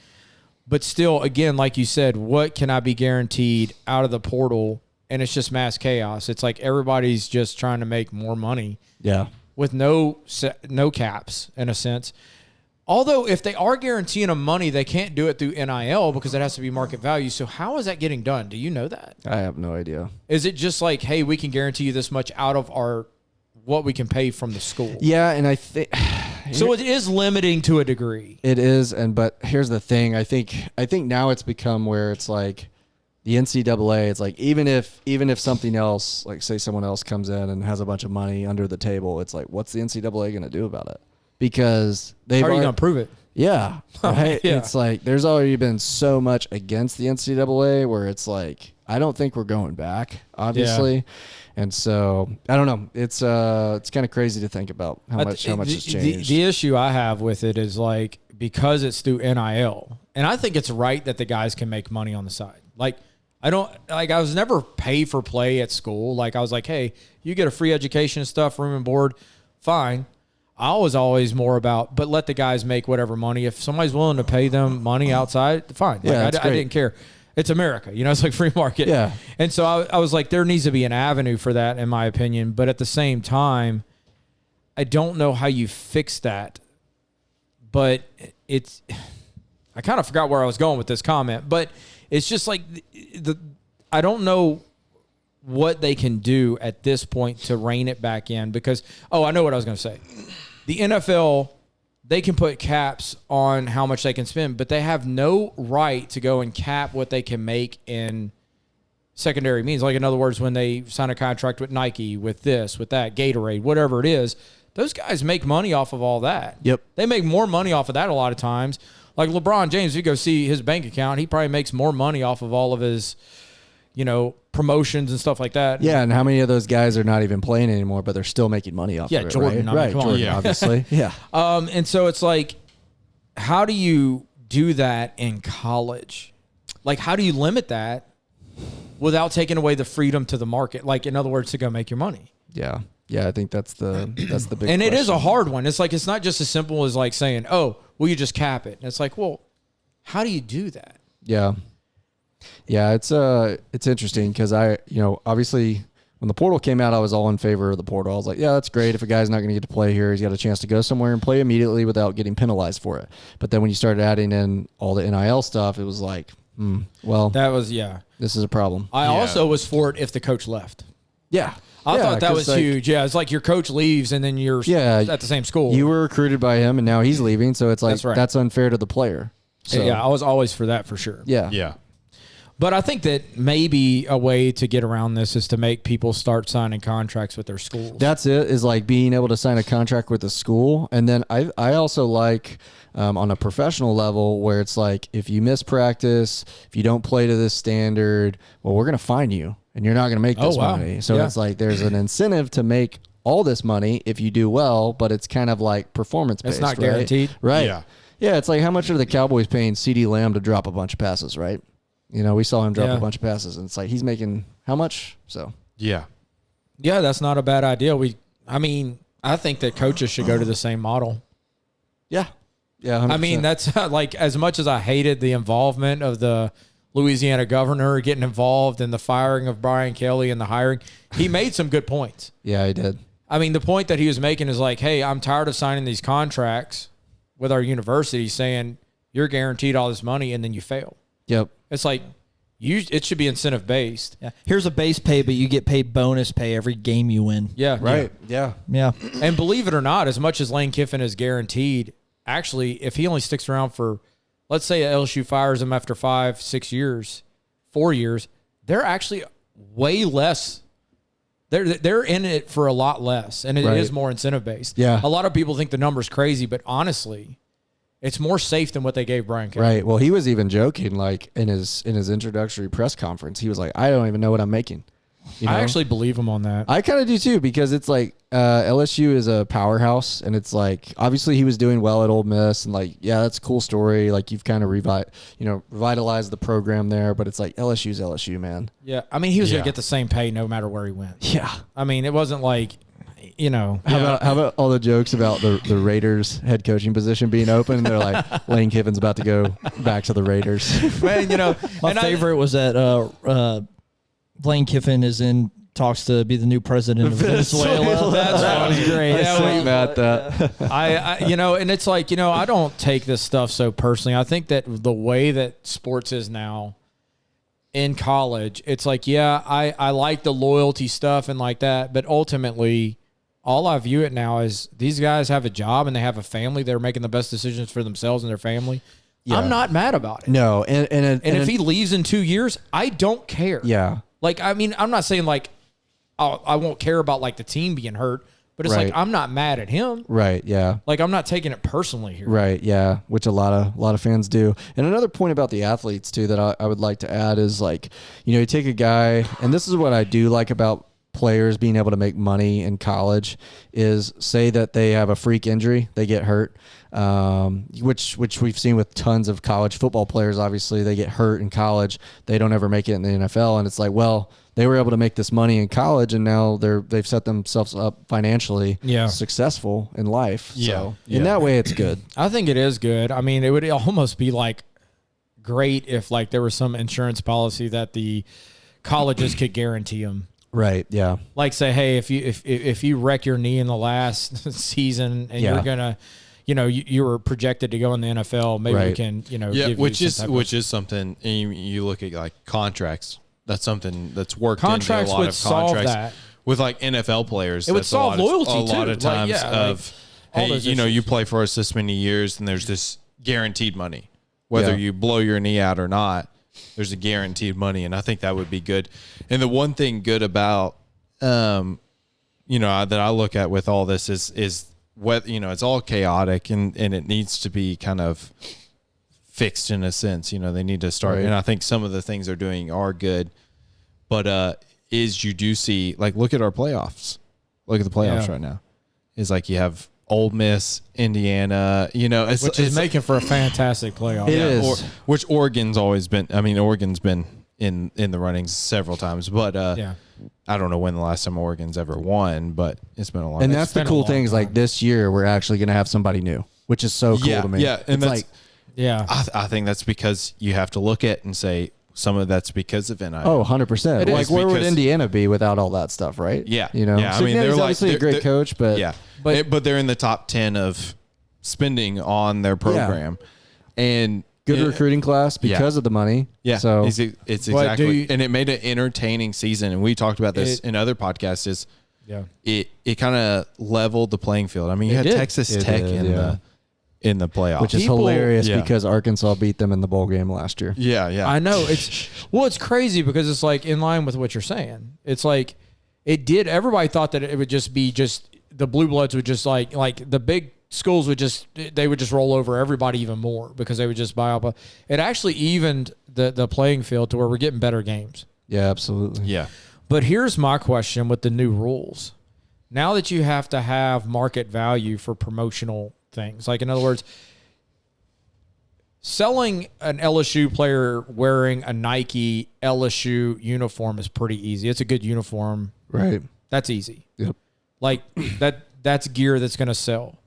But still, again, like you said, what can I be guaranteed out of the portal? And it's just mass chaos. It's like everybody's just trying to make more money. Yeah. With no caps, in a sense. Although, if they are guaranteeing them money, they can't do it through NIL because it has to be market value. So how is that getting done? Do you know that? I have no idea. Is it just like, hey, we can guarantee you this much out of what we can pay from the school? Yeah, and I think so. It is limiting to a degree. It is, but here's the thing. I think now it's become where it's like, the NCAA, it's like even if something else, like say someone else comes in and has a bunch of money under the table, it's like, what's the NCAA going to do about it? Because how are you going to prove it? Yeah, right. Yeah. It's like there's already been so much against the NCAA where it's like, I don't think we're going back, obviously. Yeah. And so I don't know. It's kind of crazy to think about how much has changed. The issue I have with it is like, because it's through NIL, and I think it's right that the guys can make money on the side. Like, I was never pay for play at school. Like, I was like, hey, you get a free education and stuff, room and board, fine. I was always more about, but let the guys make whatever money. If somebody's willing to pay them money outside, fine. Yeah, like, I didn't care. It's America. You know, it's like free market. Yeah. And so I was like, there needs to be an avenue for that, in my opinion. But at the same time, I don't know how you fix that. But I kind of forgot where I was going with this comment. But it's just like I don't know what they can do at this point to rein it back in, because I know what I was going to say. The NFL, they can put caps on how much they can spend, but they have no right to go and cap what they can make in secondary means. Like, in other words, when they sign a contract with Nike, with this, with that, Gatorade, whatever it is, those guys make money off of all that. Yep. They make more money off of that a lot of times. Like LeBron James, if you go see his bank account, he probably makes more money off of all of his, promotions and stuff like that. Yeah, and how many of those guys are not even playing anymore, but they're still making money off of it, Jordan. right? Right, Jordan, obviously. Yeah. And so it's like, how do you do that in college? Like, how do you limit that without taking away the freedom to the market? Like, in other words, to go make your money. Yeah. Yeah, I think that's the big And question. it is a hard one. It's like, it's not just as simple as like saying, oh, well, you just cap it. And it's like, well, how do you do that? Yeah. Yeah, it's interesting because obviously when the portal came out, I was all in favor of the portal. I was like, yeah, that's great. If a guy's not going to get to play here, he's got a chance to go somewhere and play immediately without getting penalized for it. But then when you started adding in all the NIL stuff, it was like, well, That was, this is a problem. I also was for it if the coach left. Yeah. I thought that 'cause, was like, huge. Yeah, it's like your coach leaves and then you're at the same school. You were recruited by him and now he's leaving, so it's like That's right. that's unfair to the player. So, Yeah, I was always for that for sure. Yeah. Yeah. But I think that maybe a way to get around this is to make people start signing contracts with their schools. That's it, is like being able to sign a contract with a school. And then I also like on a professional level where it's like, if you miss practice, if you don't play to this standard, well, we're going to fine you and you're not going to make this money. So it's like there's an incentive to make all this money if you do well, but it's kind of like performance based. It's not guaranteed. Right. Yeah. Yeah. It's like, how much are the Cowboys paying CeeDee Lamb to drop a bunch of passes, right? We saw him drop a bunch of passes, and it's like, he's making how much? So Yeah. Yeah, that's not a bad idea. I think that coaches should go to the same model. yeah. Yeah. 100%. I mean, that's like, as much as I hated the involvement of the Louisiana governor getting involved in the firing of Brian Kelly and the hiring, he made some good points. Yeah, he did. I mean, the point that he was making is like, hey, I'm tired of signing these contracts with our university saying you're guaranteed all this money and then you fail. Yep. It's like, it should be incentive based. Yeah. Here's a base pay, but you get paid bonus pay every game you win. Yeah. Right. Yeah. Yeah. And believe it or not, as much as Lane Kiffin is guaranteed, actually, if he only sticks around for, let's say LSU fires him after 5-6 years, 4 years, they're actually way less. They're in it for a lot less, and it is more incentive based. Yeah. A lot of people think the number's crazy, but honestly, it's more safe than what they gave Brian Kelly. Right. Well, he was even joking, like in his introductory press conference. He was like, "I don't even know what I'm making." I actually believe him on that. I kind of do too, because it's like LSU is a powerhouse, and it's like, obviously he was doing well at Ole Miss, and like, yeah, that's a cool story. Like, you've kind of revitalized the program there, but it's like LSU's LSU, man. Yeah, I mean, he was gonna get the same pay no matter where he went. Yeah. I mean, it wasn't like, How about all the jokes about the Raiders head coaching position being open? And they're like, Lane Kiffin's about to go back to the Raiders. Man, My favorite was that Lane Kiffin is in talks to be the new president of Venezuela. That was great. Yeah, about that. And it's like, I don't take this stuff so personally. I think that the way that sports is now in college, it's like, I like the loyalty stuff and like that, but ultimately, all I view it now is these guys have a job and they have a family. They're making the best decisions for themselves and their family. Yeah. I'm not mad about it. No, and if he leaves in 2 years, I don't care. Yeah. Like, I mean, I'm not saying like I won't care about like the team being hurt, but it's like, I'm not mad at him. Right. Yeah. Like, I'm not taking it personally here. Right. Yeah. Which a lot of fans do. And another point about the athletes too that I would like to add is like, you take a guy, and this is what I do like about players being able to make money in college, is say that they have a freak injury, they get hurt, which we've seen with tons of college football players. Obviously, they get hurt in college, they don't ever make it in the NFL, and it's like, well, they were able to make this money in college, and now they've set themselves up financially successful in life. So in that way, it's good. I think it is good. I mean, it would almost be like great if like there was some insurance policy that the colleges could guarantee them. Right. Yeah. Like, say, hey, if you wreck your knee in the last season and you're gonna, you were projected to go in the NFL, maybe we can, give which you is something. And you look at like contracts. That's something that's worked contracts into a lot would of contracts solve that. with like NFL players. It would solve loyalty a lot too. of times all those issues. you play for us this many years, and there's this guaranteed money, whether you blow your knee out or not. there's a guaranteed money, and I think that would be good. And the one thing good about, that I look at with all this is what, it's all chaotic and it needs to be kind of fixed in a sense. They need to start, and I think some of the things they're doing are good, but you do see, like, look at our playoffs. Look at the playoffs right now. It's like you have Ole Miss, Indiana, which is making for a fantastic playoff. It is. Which Oregon's always been. I mean, Oregon's been in the runnings several times, but I don't know when the last time Oregon's ever won, but it's been a long. And that's the cool thing is, like, this year we're actually going to have somebody new, which is so cool to me. Yeah, and it's I think that's because you have to look at and say some of that's because of NIL. Oh, 100%. Like, where would Indiana be without all that stuff, right? Yeah. I mean, they're obviously a great coach, but but they're in the top 10 of spending on their program, and good recruiting class because of the money. Yeah, so it's exactly, and it made an entertaining season. And we talked about this in other podcasts. It kind of leveled the playing field. I mean, you had Texas Tech in the playoffs, which is hilarious because Arkansas beat them in the bowl game last year. Yeah. I know it's crazy because it's like in line with what you're saying. It's like everybody thought that it would just be the blue bloods would just like the big schools would just roll over everybody even more because they would just buy up. It actually evened the playing field to where we're getting better games. Yeah, absolutely. Yeah. But here's my question with the new rules. Now that you have to have market value for promotional things, like in other words, selling an LSU player wearing a Nike LSU uniform is pretty easy. It's a good uniform. Right. That's easy. Yep. Like that's gear that's going to sell.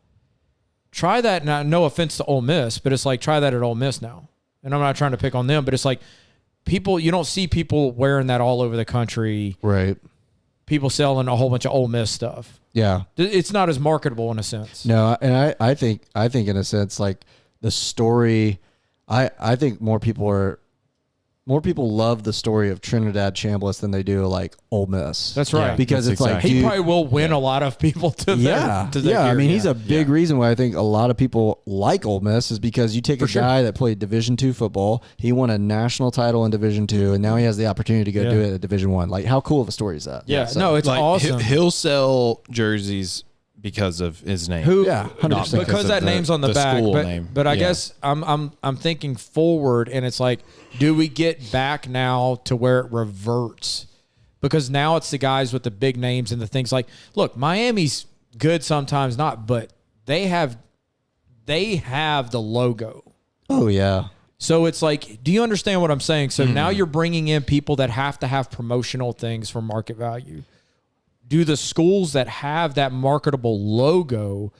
Try that now. No offense to Ole Miss, but it's like try that at Ole Miss now. And I'm not trying to pick on them, but it's like you don't see people wearing that all over the country. Right. People selling a whole bunch of Ole Miss stuff. Yeah. It's not as marketable in a sense. No, and I think in a sense, like, the story, I think more people love the story of Trinidad Chambliss than they do like Ole Miss. That's right. Because that's it's like he probably will win a lot of people to their gear. I mean, he's a big reason why I think a lot of people like Ole Miss is because you take guy that played Division II football, he won a national title in Division II, and now he has the opportunity to go do it at Division I. Like, how cool of a story is that? Yeah, no, it's like, awesome. He'll sell jerseys because of his name. 100%. Because that name's on the back. But I guess I'm thinking forward, and it's like, do we get back now to where it reverts? Because now it's the guys with the big names and the things like, look, Miami's good sometimes not, but they have the logo. Oh yeah. So it's like, do you understand what I'm saying? So now you're bringing in people that have to have promotional things for market value. Do the schools that have that marketable logo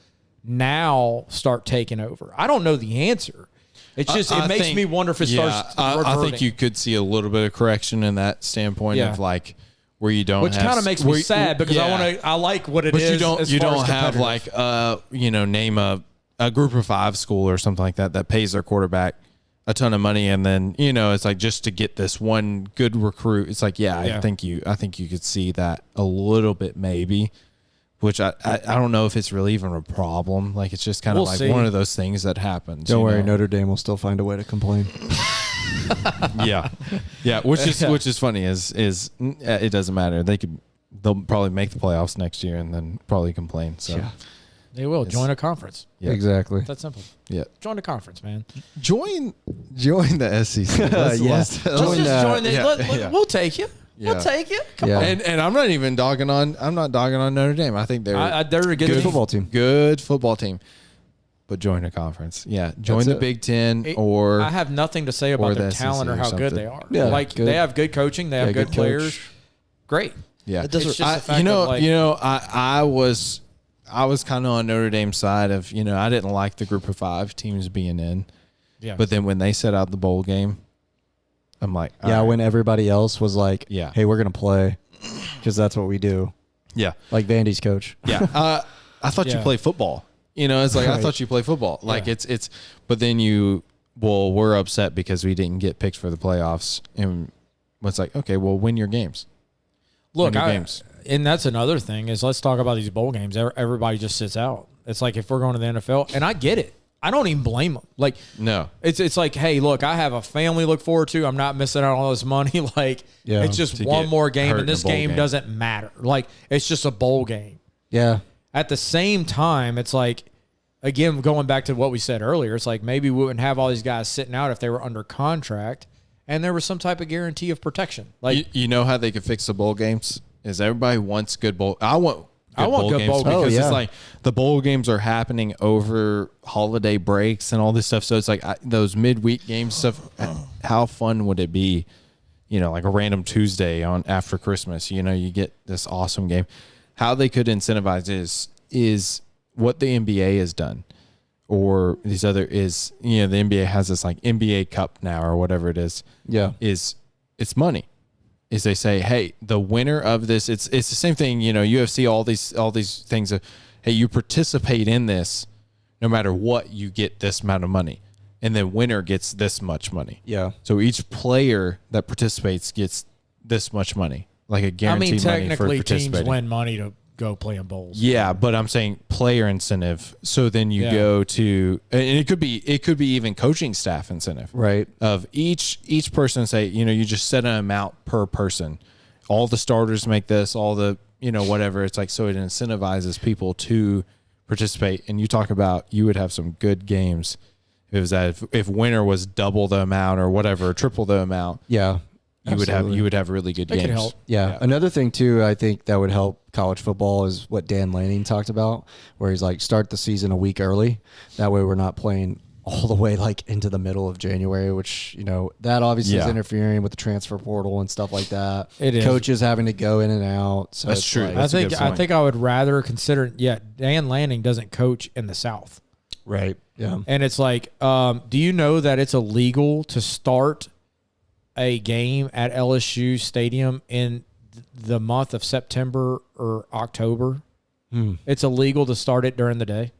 now start taking over? I don't know the answer. It's just it makes me wonder if it starts reverting. I think you could see a little bit of correction in that standpoint of like where you don't, which kind of makes me sad because I like what it is. But you don't have like name a group of 5 school or something like that pays their quarterback a ton of money, and then it's like just to get this one good recruit. It's like I think you could see that a little bit maybe, which I don't know if it's really even a problem. Like, it's just kind of one of those things that happens. Don't worry, Notre Dame will still find a way to complain. yeah, which is funny is it doesn't matter. They'll probably make the playoffs next year and then probably complain. So. Yeah. They will join a conference. Yeah. Exactly. That's simple. Yeah. Join the conference, man. Join the SEC. We'll take you. Yeah. We'll take you. Come on. And I'm not even dogging on Notre Dame. I think they're a good football team. Good football team. But join a conference. Yeah. Join the Big Ten or I have nothing to say about their talent or how good they are. Yeah, like they have good coaching, they have good players. Great. Yeah. I was kind of on Notre Dame's side of, I didn't like the group of 5 teams being in. Yeah. But then when they set out the bowl game, I'm like, when everybody else was like, hey, we're going to play because that's what we do. Yeah. Like Vandy's coach. Yeah. I thought you play football. It's like, I thought you play football. Like but then we're upset because we didn't get picked for the playoffs. And it's like, okay, well, win your games. Look, and that's another thing is let's talk about these bowl games. Everybody just sits out. It's like if we're going to the NFL, and I get it. I don't even blame them. Like, no, it's like, hey, look, I have a family to look forward to. I'm not missing out on all this money. Like, it's just one more game, and this game doesn't matter. Like, it's just a bowl game. Yeah. At the same time, it's like, again, going back to what we said earlier, it's like maybe we wouldn't have all these guys sitting out if they were under contract and there was some type of guarantee of protection. Like, you know how they could fix the bowl games is everybody wants good bowl. I want good bowl games because it's like the bowl games are happening over holiday breaks and all this stuff. So it's like those midweek game stuff. How fun would it be? You know, like a random Tuesday on after Christmas. You know, you get this awesome game. How they could incentivize is what the NBA has done, or these other is, you know, the NBA has this like NBA Cup now or whatever it is. Yeah, it's money. Is they say, hey, the winner of this, it's the same thing. You know, UFC, all these things of, hey, you participate in this, no matter what, you get this amount of money, and then winner gets this much money. Yeah. So each player that participates gets this much money, like a guaranteed money for participating. Teams win money to go play in bowls. Yeah, but I'm saying player incentive. So then you go to, and it could be even coaching staff incentive, right? Of each person, say, you know, you just set an amount per person. All the starters make this, all the, you know, whatever. It's like, so it incentivizes people to participate. And you talk about, you would have some good games. If it was that if winner was double the amount or whatever, triple the amount. Yeah. You would have really good games. Could help. Yeah. Another thing too, I think that would help college football is what Dan Lanning talked about, where he's like, start the season a week early. That way we're not playing all the way like into the middle of January, which, you know, that obviously is interfering with the transfer portal and stuff like that. It is. Coaches having to go in and out. So that's true. Like, I think I would rather consider, Dan Lanning doesn't coach in the South. Right. Yeah. And it's like, do you know that it's illegal to start a game at LSU Stadium in the month of September or October? It's illegal to start it during the day.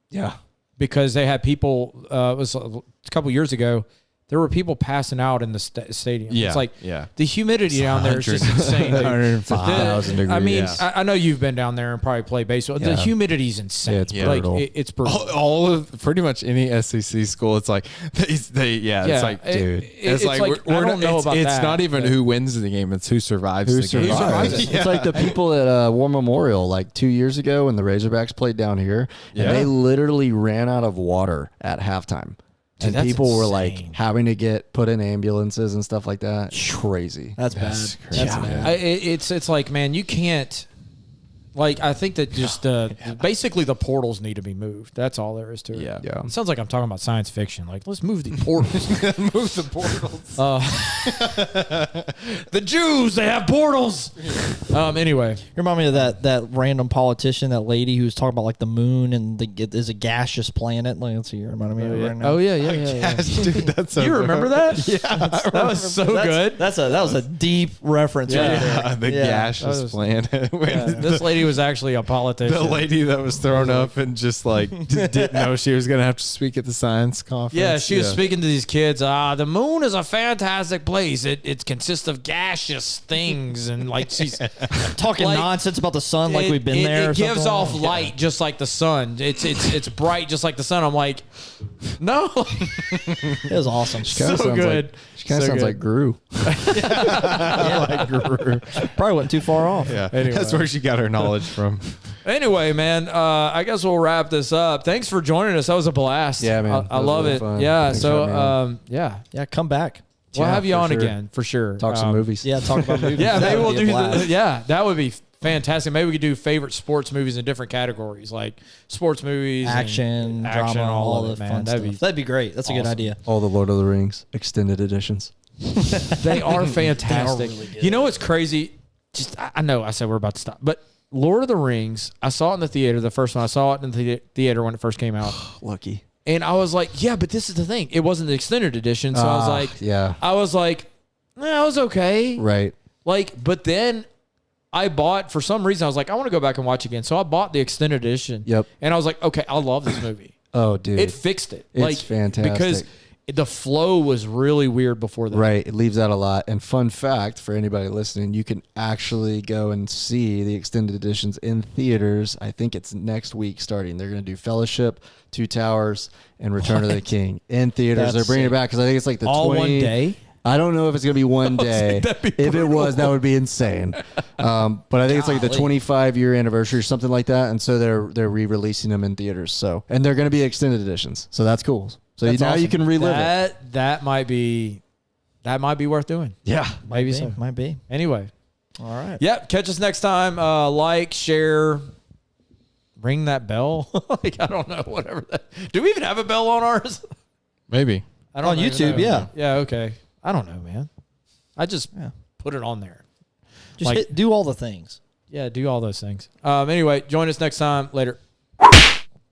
Yeah. Because they had people, it was a couple years ago, there were people passing out in the stadium. Yeah, it's like the humidity down there is just insane. 105,000 degrees. I mean, I know you've been down there and probably played baseball. The humidity's insane. Yeah, it's brutal. Like, it's brutal. All of pretty much any SEC school, it's like it's like, dude, it's like I don't know about that. It's not even who wins the game; it's who survives the game. It's like the people at War Memorial, like 2 years ago when the Razorbacks played down here, and they literally ran out of water at halftime. Dude, and people were insane. like having to get put in ambulances and stuff like that. Crazy. That's bad. That's bad. It's like, man, you can't. Like, I think that just basically the portals need to be moved. That's all there is to it. Yeah. It sounds like I'm talking about science fiction. Like, let's move the portals. Move the portals. The Jews, they have portals. Anyway, You remind me of that random politician, that lady who was talking about like the moon and it is a gaseous planet. Like, let's see, you reminded me of it right now. Oh yeah. Dude, that's so You remember that? Yeah, that was so good. That was a deep reference. Right there. the gaseous planet. This lady was actually a politician. The lady that was thrown up and just like didn't know she was gonna have to speak at the science conference. Yeah, she was speaking to these kids. The moon is a fantastic place. It consists of gaseous things, and like she's talking nonsense about the sun, like we've been there. It gives off light just like the sun. It's bright just like the sun. I'm like, no, it was awesome. so good. She kind of sounds like Gru. Like Gru. Probably wasn't too far off. Yeah, anyway. That's where she got her knowledge from. Anyway, man, I guess we'll wrap this up. Thanks for joining us. That was a blast. Yeah, man. I love really it. fun. Yeah. Thanks So, for having me on. yeah, Come back. we'll have you for on sure. again for sure. Talk some movies. Yeah, talk about movies. Yeah, maybe That we'll would be a do. blast. That would be fantastic. Maybe we could do favorite sports movies in different categories, like sports movies, action, and drama, all of the it, man. fun stuff. That'd be great. That's a good idea. All the Lord of the Rings extended editions. They are fantastic. really good. You know what's crazy? I know I said we're about to stop, but Lord of the Rings, I saw it in the theater. The first one, I saw it in the theater when it first came out. Lucky. And I was like, yeah, but this is the thing. It wasn't the extended edition. So I was like, it was okay. Right. Like, but then I bought, for some reason, I was like, I want to go back and watch again. So I bought the extended edition. Yep. And I was like, okay, I love this movie. Oh, dude. It fixed it. It's like, fantastic. Because the flow was really weird before that. Right. It leaves out a lot. And fun fact for anybody listening, you can actually go and see the extended editions in theaters. I think it's next week starting. They're going to do Fellowship, Two Towers, and Return of the King in theaters. They're bringing it back because I think it's like the all 20, one day. I don't know if it's going to be one day. If it was, that would be insane. But I think it's like the 25-year anniversary or something like that. And so they're re-releasing them in theaters. So, and they're going to be extended editions. So that's cool. So That's now awesome. you can relive it. That might be worth doing. Yeah. Maybe so. Might be. Anyway. All right. Yep. Catch us next time. Like, share, ring that bell. Like, I don't know. Whatever that. Do we even have a bell on ours? Maybe. I don't On even YouTube, know. yeah. Yeah. Okay. I don't know, man. I just put it on there. Just do all the things. Yeah. Do all those things. Anyway, join us next time. Later.